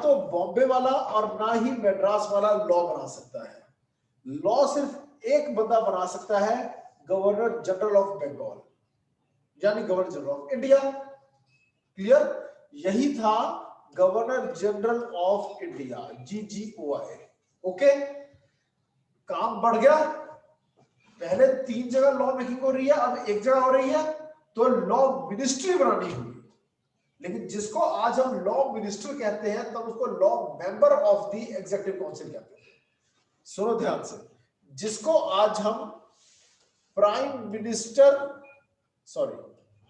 तो बॉम्बे वाला और ना ही मद्रास वाला लॉ बना सकता है। लॉ सिर्फ एक बंदा बना सकता है, गवर्नर जनरल ऑफ बंगाल, यानी governor general of India. Clear? यही था governor general of India, GGOI। Okay. काम बढ़ गया। पहले 3 जगह लॉ मेकिंग हो रही है, अब एक जगह हो रही है, तो लॉ मिनिस्ट्री बनानी हुई। लेकिन जिसको आज हम लॉ मिनिस्टर कहते हैं, तब उसको law member of the executive council कहते हैं। सुनो ध्यान से, जिसको आज हम प्राइम मिनिस्टर,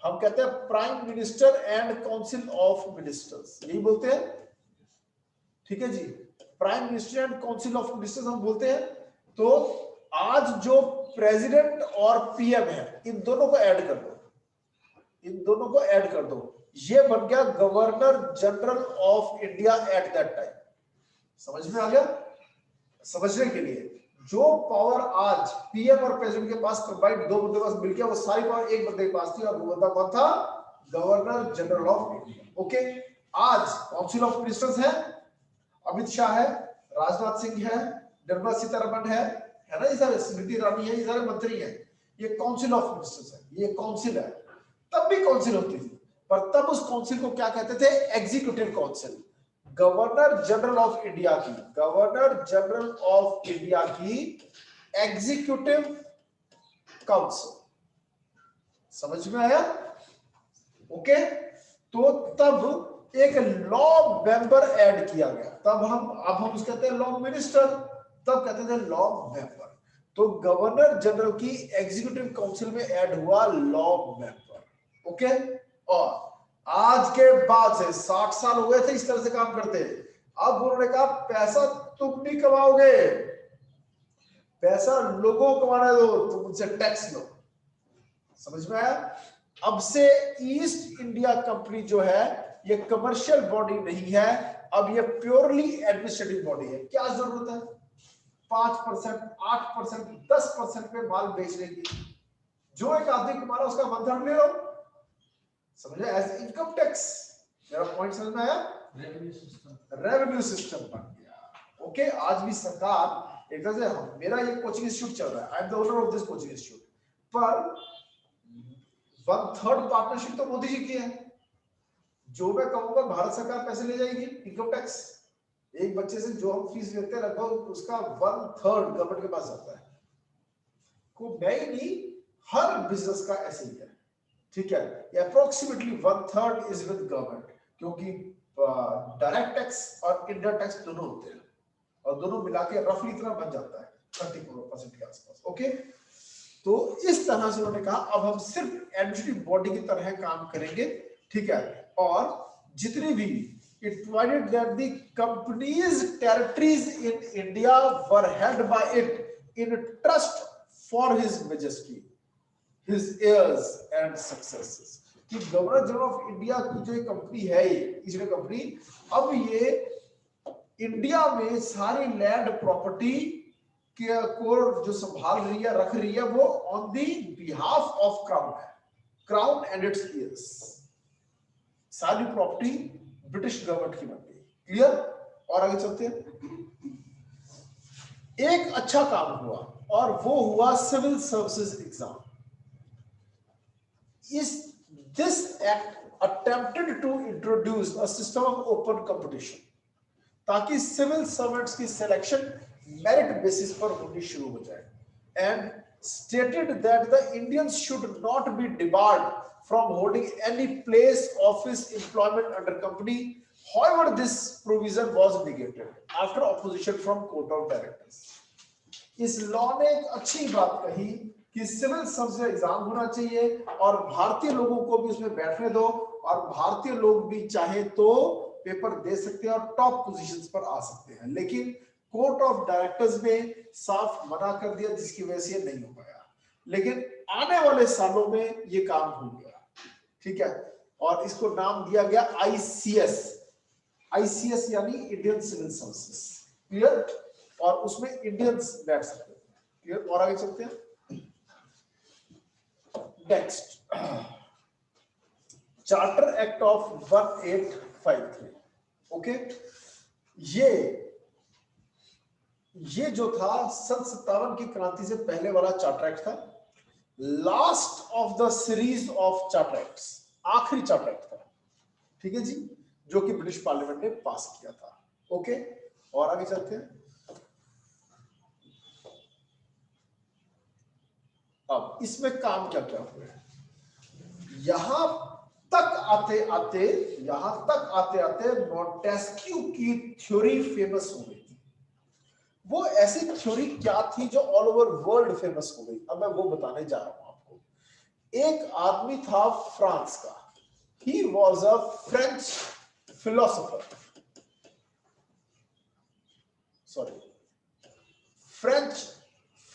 हम कहते हैं prime minister and council of ministers, यही बोलते हैं। ठीक है जी, prime minister and council of ministers हम बोलते हैं। तो आज जो प्रेसिडेंट और PM है, इन दोनों को ऐड कर दो, ये बन गया governor general of India at that time. समझ में आ गया? समझने के लिए, जो पावर आज PM और प्रेसिडेंट के पास कंबाइंड 2 बंदे के पास मिल गया, वो सारी पावर एक बंदे के पास थी, और वो बंदा कौन था? Governor general of India. Okay. आज काउंसिल ऑफ मिनिस्टर्स है, अमित शाह है, राजनाथ सिंह है, निर्मला सीतारमण है ना, ये सारे स्मृति ईरानी है, ये सारे मंत्री हैं, ये काउंसिल ऑफ मिनिस्टर्स है, ये काउंसिल है। तब भी काउंसिल होती थी, पर तब उस काउंसिल को क्या कहते थे? Executive council. Governor general of India की, गवर्नर जनरल ऑफ इंडिया की एग्जीक्यूटिव काउंसिल। समझ में आया? ओके, तो तब एक लॉ मेंबर ऐड किया गया, तब अब हम उसको कहते हैं लॉ मिनिस्टर, तब कहते थे लॉ मेंबर। तो गवर्नर जनरल की एग्जीक्यूटिव काउंसिल में ऐड हुआ लॉ मेंबर। ओके, और आज के बाद से 60 साल हुए थे इस तरह से काम करते, अब उन्होंने कहा पैसा तुम नहीं कमाओगे, पैसा लोगों को कमाने दो, तुम उनसे टैक्स लो। समझ में आया? अब से ईस्ट इंडिया कंपनी जो है ये कमर्शियल बॉडी नहीं है, अब ये प्योरली एडमिनिस्ट्रेटिव बॉडी है। क्या जरूरत है 5%, 8%, 10% पे माल बेचने की? जो एक आदमी कमा रहा है उसका 1/3 ले लो, समझे? As income tax. मेरा पॉइंट समझ में आया? रेवेन्यू सिस्टम बन गया। ओके, आज भी सरकार एक तरह से, मेरा ये कोचिंग इंस्टीट्यूट चल रहा है, I am the owner of this coaching institute, पर 1/3 पार्टनरशिप तो मोदी जी की है। जो मैं कहूंगा भारत सरकार पैसे ले जाएगी, इनकम टैक्स। एक बच्चे से जो हम फीस लेते हैं लगभग उसका 1/3 गवर्नमेंट के पास जाता है। को मैं ही नहीं, हर बिजनेस का ऐसे ही है, ठीक है? अप्रोक्सीमेटली 1/3 इज विद गवर्नमेंट, क्योंकि डायरेक्ट टैक्स और इनडायरेक्ट टैक्स दोनों होते हैं, और दोनों मिला के रफली इतना बन जाता है 30% के आसपास। ओके, तो इस तरह से उन्होंने कहा अब हम सिर्फ एडमिनिस्ट्रेटिव बॉडी की तरह काम करेंगे, ठीक है? और जितनी भी it provided that the company's territories in India were held by it in trust for his majesty, his heirs and successors। कि गवर्नर जनरल ऑफ इंडिया की जो कंपनी है, ये कंपनी अब ये इंडिया में सारी लैंड प्रॉपर्टी को जो संभाल रही है, रख रही है, वो on the behalf of crown है, क्राउन एंड इट्स इयर्स। सारी प्रॉपर्टी ब्रिटिश गवर्नमेंट की बन गई। क्लियर? और आगे चलते हैं। एक अच्छा काम हुआ और वो हुआ civil services exam. This act attempted to introduce a system of open competition, ताकि सिविल सर्वेंट्स की सिलेक्शन मेरिट बेसिस पर होनी शुरू हो जाए, and stated that the Indians should not be debarred from holding any place of his employment under company. However, this provision was negated after opposition from court of directors. इस लॉ ने एक अच्छी बात कही कि सिविल सर्विस एग्जाम होना चाहिए और भारतीय लोगों को भी उसमें बैठने दो, और भारतीय लोग भी चाहे तो पेपर दे सकते हैं और टॉप पोजीशंस पर आ सकते हैं। लेकिन कोर्ट ऑफ डायरेक्टर्स ने साफ मना कर दिया, जिसकी वजह से ये नहीं हो पाया। लेकिन आने वाले सालों में ये काम हो गया, ठीक है? और इसको नाम दिया गया ICS, ICS यानी इंडियन सिविल सर्विसेज। क्लियर? और उसमें इंडियंस बैठ सकते हैं। क्लियर? और आगे चलते हैं। Next, charter act of 1853। Okay, ये जो था सन 57 की क्रांति से पहले वाला चार्टर एक्ट था, last of the series of charter acts, आखिरी चार्टर एक्ट था, ठीक है जी, जो कि ब्रिटिश पार्लियामेंट ने पास किया था। ओके, और आगे चलते हैं। अब इसमें काम क्या क्या हुआ है? यहां तक आते आते मॉन्टेस्क्यू की थ्योरी फेमस हो गई थी। वो ऐसी थ्योरी क्या थी जो ऑल ओवर वर्ल्ड फेमस हो गई? अब मैं वो बताने जा रहा हूं आपको। एक आदमी था फ्रांस का, he was a French philosopher, French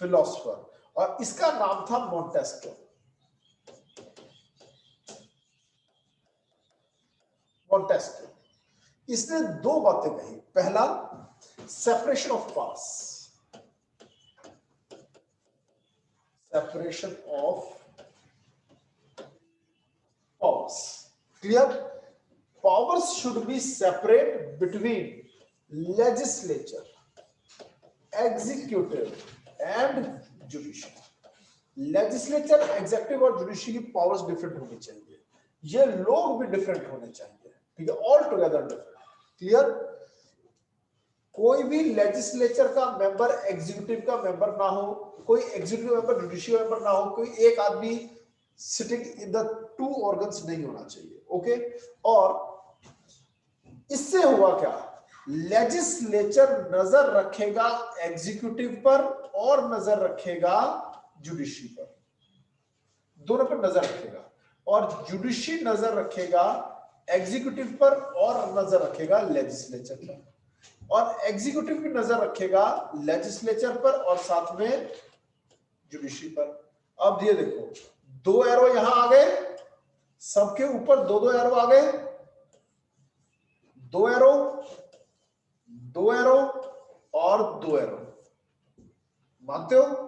philosopher, और इसका नाम था मॉन्टेस्क्यू। मॉन्टेस्क्यू इसने दो बातें कही। पहला, separation of powers, separation of powers. Clear? powers should be separate between legislature, executive and judicial. Legislature, executive और जुडिशरी की पावर्स डिफरेंट होनी चाहिए, ये लोग भी डिफरेंट होने चाहिए, ठीक है, ऑल टुगेदर डिफरेंट। क्लियर? कोई भी लेजिस्लेचर का मेंबर एग्जीक्यूटिव का मेंबर ना हो, कोई एग्जीक्यूटिव मेंबर जुडिशियल मेंबर ना हो, कोई एक आदमी sitting in the two organs नहीं होना चाहिए। ओके, और इससे हुआ क्या, लेजिस्लेचर नजर रखेगा एग्जीक्यूटिव पर और नजर रखेगा जुडिशरी पर, दोनों पर नजर रखेगा, और जुडिशरी नजर रखेगा एग्जीक्यूटिव पर और नजर रखेगा लेजिस्लेचर पर, और एग्जीक्यूटिव भी नजर रखेगा लेजिस्लेचर पर और साथ में जुडिशरी पर। अब ये देखो, दो एरो यहां आ गए, सबके ऊपर दो दो एरो आ गए, दो एरो, दो एरो और दो एरो, मानते हो?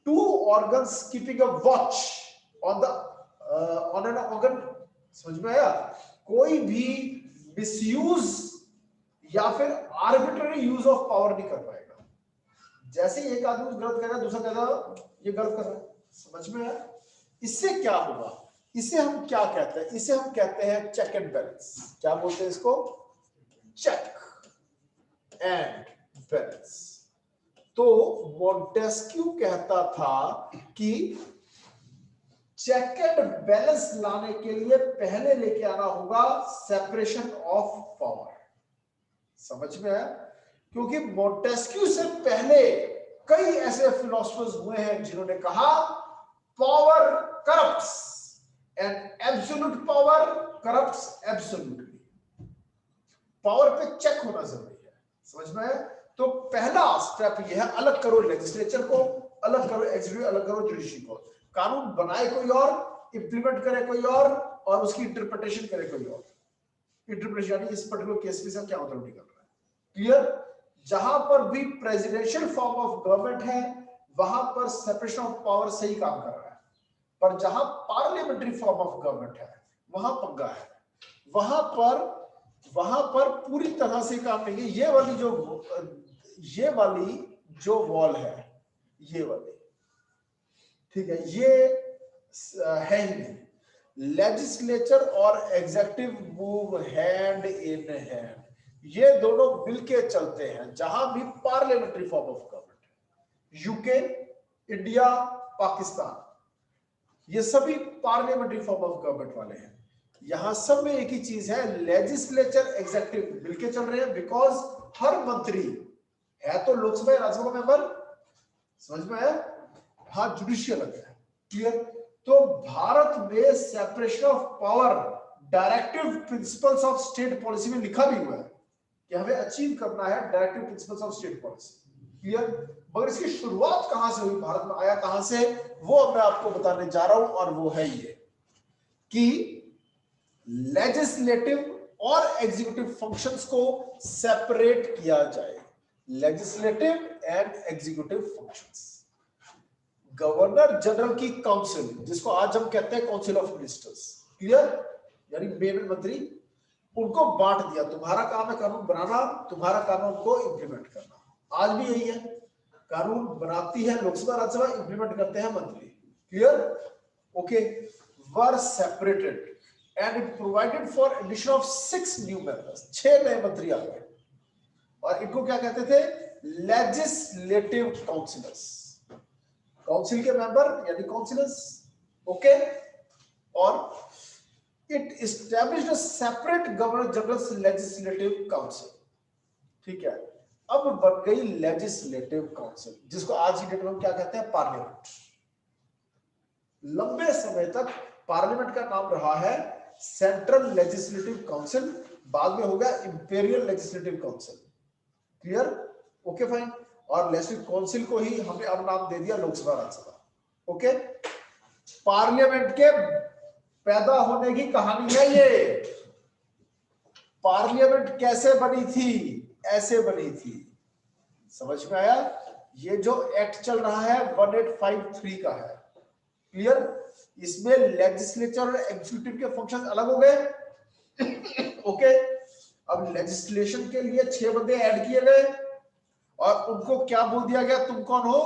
Two organs keeping a watch on the on an organ, समझ में आया? कोई भी मिसयूज या फिर आर्बिट्ररी यूज ऑफ पावर नहीं कर पाएगा। जैसे एक आदमी गलत कर रहा है, दूसरा कहता ये गलत कर रहा है, समझ में आया? इससे क्या होगा, इसे हम क्या कहते हैं, इसे हम कहते हैं चेक एंड बैलेंस। क्या बोलते हैं इसको? Check and balance. तो मोंटेस्क्यू कहता था कि चेक एंड बैलेंस लाने के लिए पहले लेके आना होगा सेपरेशन ऑफ पावर। समझ में आया? क्योंकि मोंटेस्क्यू से पहले कई ऐसे फिलोसफर्स हुए हैं जिन्होंने कहा power corrupts and absolute power corrupts absolutely. Power पे चेक होना जरूरी है, समझ में आया? तो पहला स्टेप यह है, अलग करो लेजिस्लेचर को, अलग करो एग्जीक्यूटिव, अलग करो जुडिशरी को। कानून बनाए कोई और, इंप्लीमेंट करे कोई और उसकी इंटरप्रिटेशन करे कोई और। इंटरप्रिटेशन यानी इस पर्टिकुलर केस में से क्या मतलब निकल रहा है। क्लियर? जहां पर भी प्रेसिडेंशियल फॉर्म ऑफ गवर्नमेंट है वहां पर सेपरेशन ऑफ पावर सही काम कर रहा है, पर जहां पार्लियामेंट्री फॉर्म ऑफ गवर्नमेंट है वहां पंगा है, वहां पर पूरी तरह से काम नहीं है। ये वाली जो वॉल है, ये वाली, ठीक है, ये है ही नहीं। लेजिस्लेचर और executive move hand in hand, ये दोनों मिलके चलते हैं जहां भी पार्लियामेंट्री फॉर्म ऑफ गवर्नमेंट है। यूके, इंडिया, पाकिस्तान, ये सभी पार्लियामेंट्री फॉर्म ऑफ गवर्नमेंट वाले हैं। यहां सब में एक ही चीज है, लेजिस्लेचर एग्जीक्यूटिव मिलके चल रहे हैं, बिकॉज हर मंत्री है तो लोकसभा या राज्यसभा मेंबर, समझ में आया? हाँ, जुडिशियल है। क्लियर? तो भारत में separation of power directive principles of state policy में लिखा भी हुआ है कि हमें अचीव करना है directive principles of state policy. Clear? मगर इसकी शुरुआत कहां से हुई, भारत में आया कहां से, वो मैं आपको बताने जा रहा हूं, और वो है ये कि लेजिस्लेटिव और एग्जीक्यूटिव फंक्शंस को सेपरेट किया जाए। Legislative and executive functions. Governor general की काउंसिल, जिसको आज हम कहते हैं काउंसिल ऑफ मिनिस्टर्स, क्लियर, यानी मेन मंत्री, उनको बांट दिया। तुम्हारा काम है कानून बनाना, तुम्हारा काम है उनको इंप्लीमेंट करना। आज भी यही है, कानून बनाती है लोकसभा, राज्यसभा, इंप्लीमेंट करते हैं मंत्री। Clear? Okay, were separated and it provided for addition of 6 new members, 6 नए मंत्री आ गए, और इनको क्या कहते थे? Legislative councillors. काउंसिल के मेंबर यानी काउंसिलर्स। ओके, और it established a separate governor general legislative council. ठीक है, अब बन गई लेजिस्लेटिव काउंसिल, जिसको आज की डेट में हम क्या कहते हैं? पार्लियामेंट। लंबे समय तक पार्लियामेंट का नाम रहा है सेंट्रल लेजिस्लेटिव काउंसिल, बाद में हो गया imperial legislative council. Clear? Okay, fine. और लेजिस्लेटिव काउंसिल को ही हमने अब नाम दे दिया लोकसभा, राज्यसभा। ओके, पार्लियामेंट के पैदा होने की कहानी है ये। पार्लियामेंट कैसे बनी थी? ऐसे बनी थी। समझ में आया? ये जो एक्ट चल रहा है 1853 का है। क्लियर? इसमें लेजिस्लेचर और एग्जीक्यूटिव के फंक्शन अलग हो गए, ओके, अब लेजिस्लेशन के लिए 6 बंदे ऐड किए गए और उनको क्या बोल दिया गया, तुम कौन हो,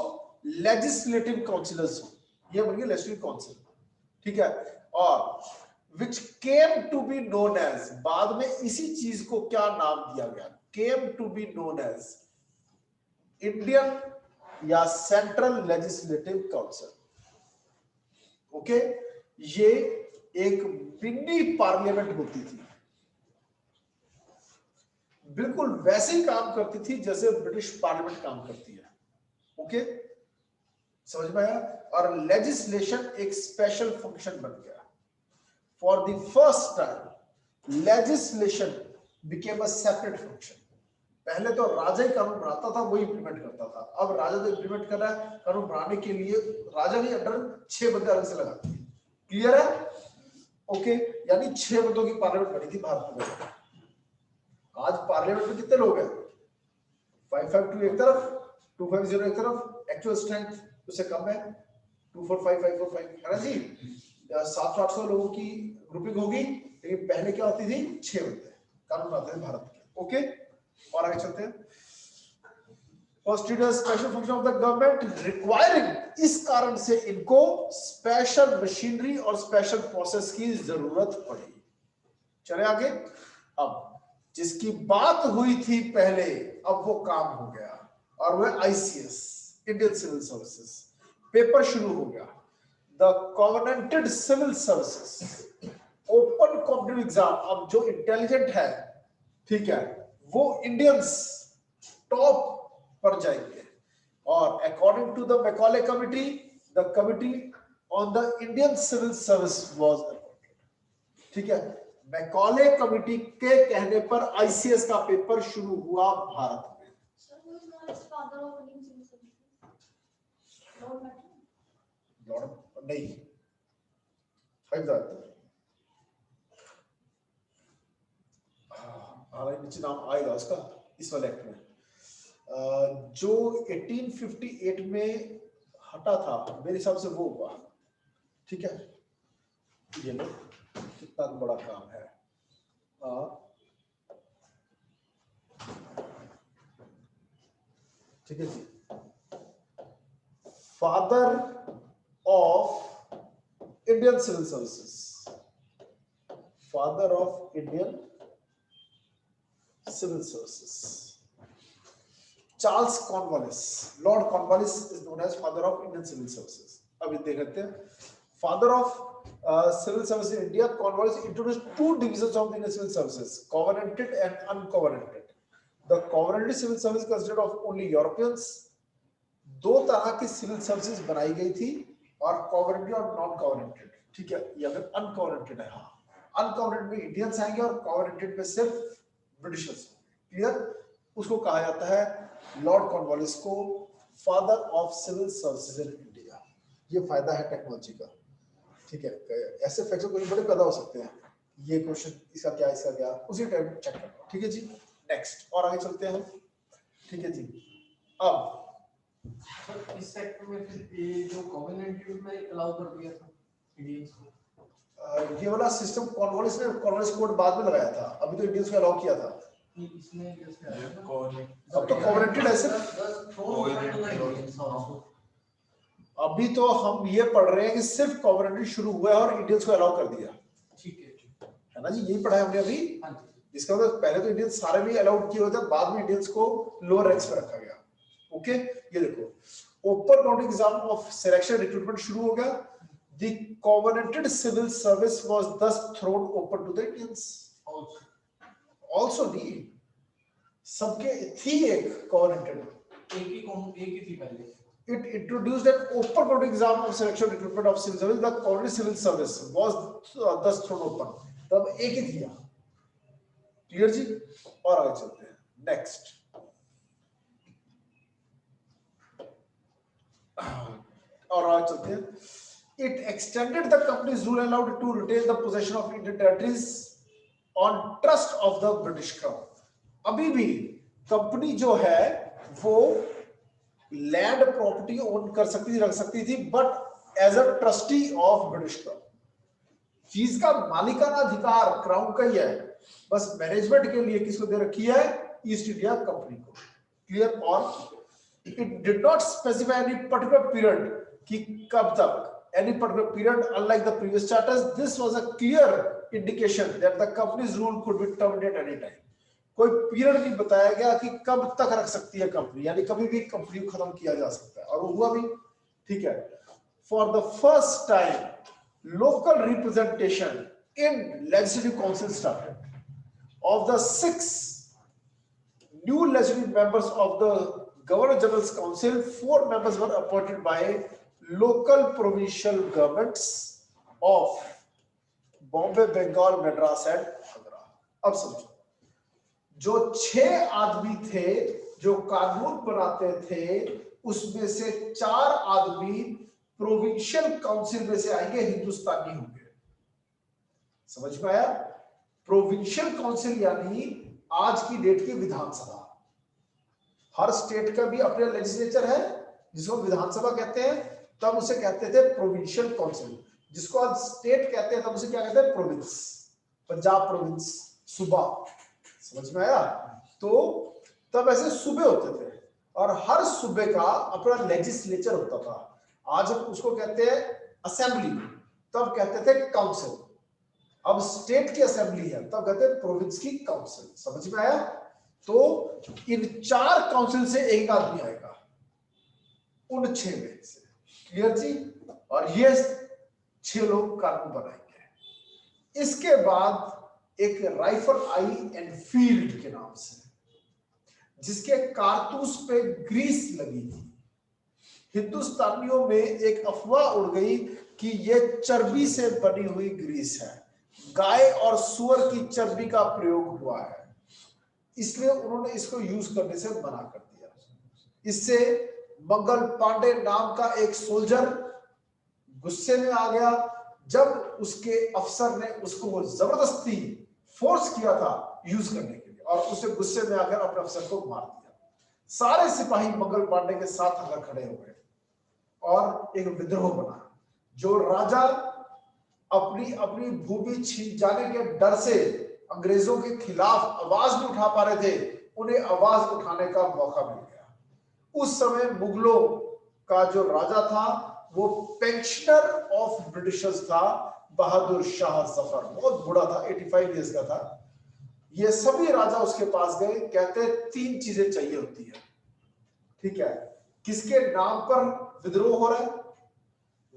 लेजिस्लेटिव काउंसिलर्स हो, ये बन गया लेजिस्लेटिव काउंसिल, ठीक है। और which came to be known as, बाद में इसी चीज को क्या नाम दिया गया, came to be known as Indian या सेंट्रल लेजिस्लेटिव काउंसिल। ओके, ये एक मिनी पार्लियामेंट होती थी, बिल्कुल वैसे ही काम करती थी जैसे ब्रिटिश पार्लियामेंट काम करती है। ओके, समझ में आया। और लेजिस्लेशन एक स्पेशल फंक्शन बन गया। For the first time legislation became a separate function. पहले तो राजा ही कानून बनाता था, वही इंप्लीमेंट करता था। अब राजा तो इंप्लीमेंट कर रहा है, कानून बनाने के लिए राजा के अंडर 6 बंदे अलग से लगाते हैं। क्लियर है? ओके, यानी 6 बंदों की पार्लियामेंट बनी थी भारत में। आज पार्लियामेंट में कितने लोग हैं? 552 एक तरफ, 250 एक तरफ, एक्चुअल स्ट्रेंथ उससे कम है, 245 545 है ना जी। 700-800 लोगों की ग्रुपिंग होगी, लेकिन पहले क्या होती थी, 6 बंदे कानून बनाते थे भारत के। ओके, और आगे चलते हैं। Constituted special function of the government requiring, इस कारण से इनको स्पेशल मशीनरी और स्पेशल प्रोसेस की जरूरत पड़ी। चले आगे। अब जिसकी बात हुई थी पहले, अब वो काम हो गया, और वह ICS, Indian civil services, paper शुरू हो गया। The covenanted civil services, open competitive exam. अब जो इंटेलिजेंट है, ठीक है, वो इंडियंस टॉप पर जाएंगे। और according to the Macaulay committee, the committee on the Indian civil service was appointed. ठीक है, मैकॉले कमिटी के कहने पर ICS का पेपर शुरू हुआ भारत में। Sir, who is known as father of Indian civil services? Lord Macmillan. Lord नहीं, नीचे नाम आएगा उसका इस वाले एक्ट में। जो 1858 में हटा था, मेरे हिसाब से वो हुआ। ठीक है, ये लो कितना बड़ा काम है। ठीक है जी। Father of Indian civil services, father of Indian civil services, Charles Cornwallis. Lord Cornwallis is known as father of Indian civil services. अब ये देख लेते हैं। Father of civil service in India, Cornwallis introduced 2 divisions of the Indian civil services, covenanted and uncovenanted. The covenanted civil service consisted of only Europeans. 2 तरह की civil services बनाई गई थी, और covenanted और non covenanted। ठीक है, या फिर uncovenanted है। हाँ, uncovenanted में इंडियंस आएंगे और covenanted में सिर्फ ब्रिटिशर्स। क्लियर? उसको कहा जाता है, लॉर्ड कॉर्नवालिस को father of civil services in India. ये फायदा है टेक्नोलॉजी का। ठीक है, ऐसे फैक्टर कोई बड़े पैदा हो सकते हैं। ये क्वेश्चन इसका क्या उसी टाइम चेक करना। ठीक है जी, नेक्स्ट और आगे चलते हैं। ठीक है जी। अब सर इस सेक्टर में फिर ये जो कॉवेनेंटेड में अलाउ कर दिया था इंडियंस को, ये वाला सिस्टम कॉर्नवालिस ने कॉर्नवालिस कोड बाद में लगाया था, अभी तो इंडियंस को अलाउ किया था। इसमें कैसे आया था? अब तो कॉवेनेंटेड है सिर्फ। अभी तो हम ये पढ़ रहे हैं कि सिर्फ कॉवेनेंटेड शुरू हुआ है और इंडियंस को अलाउ कर दिया। ठीक है ना जी, यही पढ़ा है हमने अभी। हाँ जी। इसका मतलब पहले तो इंडियंस सारे भी अलाउड किए होते हैं, बाद में इंडियंस को लोअर रैंक्स पे रखा गया। ओके, ये देखो, open counting exam of selection recruitment शुरू हो गया। The covenanted civil service was thus thrown open to the Indians also। दी सबके थी एक कॉवेनेंटेड, एक ही थी पहले। It introduced an open counting exam of selection recruitment of civil service. The county civil service was thus thrown open. तब एक ही थी। क्लियर जी? और आगे चलते हैं। नेक्स्ट, और आगे चलते हैं। It extended the company's rule and allowed it to retain the possession of Indian territories on trust of the British Crown. अभी भी कंपनी जो है वो लैंड प्रॉपर्टी ओन कर सकती थी, रख सकती थी, but as a trustee of British crown. चीज का मालिकाना अधिकार क्राउन का ही है, बस मैनेजमेंट के लिए किसको दे रखी है, ईस्ट इंडिया कंपनी को। क्लियर? और it did not specify any particular period कि कब तक, any particular period. Unlike the previous charters, this was a clear indication that the company's rule could be terminated any time. कोई पीरियड नहीं बताया गया कि कब तक रख सकती है कंपनी, यानी कभी भी कंपनी को खत्म किया जा सकता है, और वो हुआ भी। ठीक है। For the first time local representation in legislative council started. Of the 6 new legislative members of the governor generals council, 4 members were appointed by local provincial governments of Bombay, Bengal, Madras and Agra। अब समझो, जो 6 आदमी थे जो कानून बनाते थे, उसमें से 4 आदमी प्रोविंशियल काउंसिल में से आएंगे, हिंदुस्तानी होंगे। समझ में आया? प्रोविंशियल काउंसिल यानी आज की डेट की विधानसभा। हर स्टेट का भी अपना लेजिस्लेचर है जिसको विधानसभा कहते हैं, तब उसे कहते थे प्रोविंशियल काउंसिल। जिसको आज स्टेट कहते हैं तब उसे क्या कहते हैं, प्रोविंस। पंजाब प्रोविंस, सूबा। समझ में आया? तो तब ऐसे सूबे होते थे और हर सूबे का अपना लेजिस्लेचर होता था। आज हम उसको कहते हैं असेंबली, तब कहते थे काउंसिल। अब स्टेट की असेंबली है तब कहते हैं प्रोविंस की काउंसिल। समझ में आया? तो इन 4 काउंसिल से एक आदमी आएगा उन 6 में से। क्लियर जी? और ये 6 लोग कानून बनाएंगे। इसके बाद एक राइफल आई एंड फील्ड के नाम से, जिसके कारतूस पे ग्रीस लगी थी। हिंदुस्तानियों में एक अफवाह उड़ गई कि ये चर्बी से बनी हुई ग्रीस है, गाय और सुअर की चर्बी का प्रयोग हुआ है, इसलिए उन्होंने इसको यूज करने से मना कर दिया। इससे मंगल पांडे नाम का एक सोल्जर गुस्से में आ गया, जब उसके अफसर ने उसको जबरदस्ती फोर्स किया था यूज करने के लिए, और उसे गुस्से में आकर अपने अफसर को मार दिया। सारे सिपाही मंगल पांडे के साथ आकर खड़े हो गए और एक विद्रोह बना। जो राजा अपनी अपनी भूमि छीन जाने के डर से अंग्रेजों के खिलाफ आवाज नहीं उठा पा रहे थे, उन्हें आवाज उठाने का मौका मिल गया। उस समय मुगलों का जो राजा था वो पेंशनर ऑफ ब्रिटिशर्स था, बहादुर शाह जफर। बहुत बूढ़ा था, 85 ईयर्स का था। ये सभी राजा उसके पास गए, कहते 3 चीजें चाहिए होती है। ठीक है, किसके नाम पर विद्रोह हो रहा है,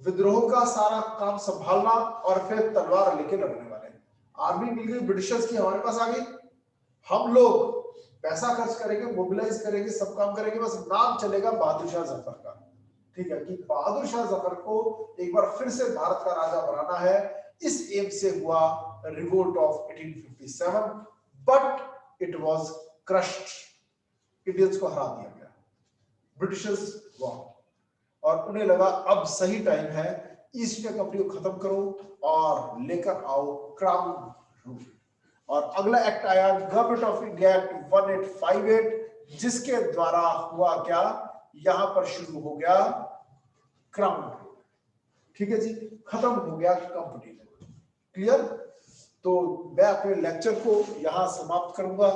विद्रोह का सारा काम संभालना, और फिर तलवार लेके लड़ने वाले। आर्मी मिल गई ब्रिटिशर्स की, हमारे पास आ गई, हम लोग पैसा खर्च करेंगे, मोबिलाइज करेंगे, सब काम करेंगे, बस नाम चलेगा बहादुर शाह जफर का। ठीक है, कि बहादुर शाह जफर को एक बार फिर से भारत का राजा बनाना है। इस एम से हुआ revolt of 1857, but it was crushed. Indians को हरा दिया गया, ब्रिटिशर्स वॉन, और उन्हें लगा अब सही टाइम है, ईस्ट इंडिया कंपनी को खत्म करो और लेकर आओ क्राउन रूल। और अगला एक्ट आया गवर्नमेंट ऑफ इंडिया एक्ट 1858, जिसके द्वारा हुआ क्या, यहां पर शुरू हो गया क्राउन रूल। ठीक है जी, खत्म हो गया कंपनी रूल। क्लियर? तो मैं अपने लेक्चर को यहां समाप्त करूंगा।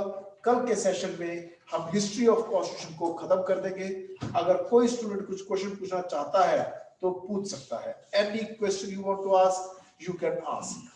कल के सेशन में हम हिस्ट्री ऑफ कॉन्स्टिट्यूशन को खत्म कर देंगे। अगर कोई स्टूडेंट कुछ क्वेश्चन पूछना चाहता है तो पूछ सकता है। Any question you want to ask, you can ask.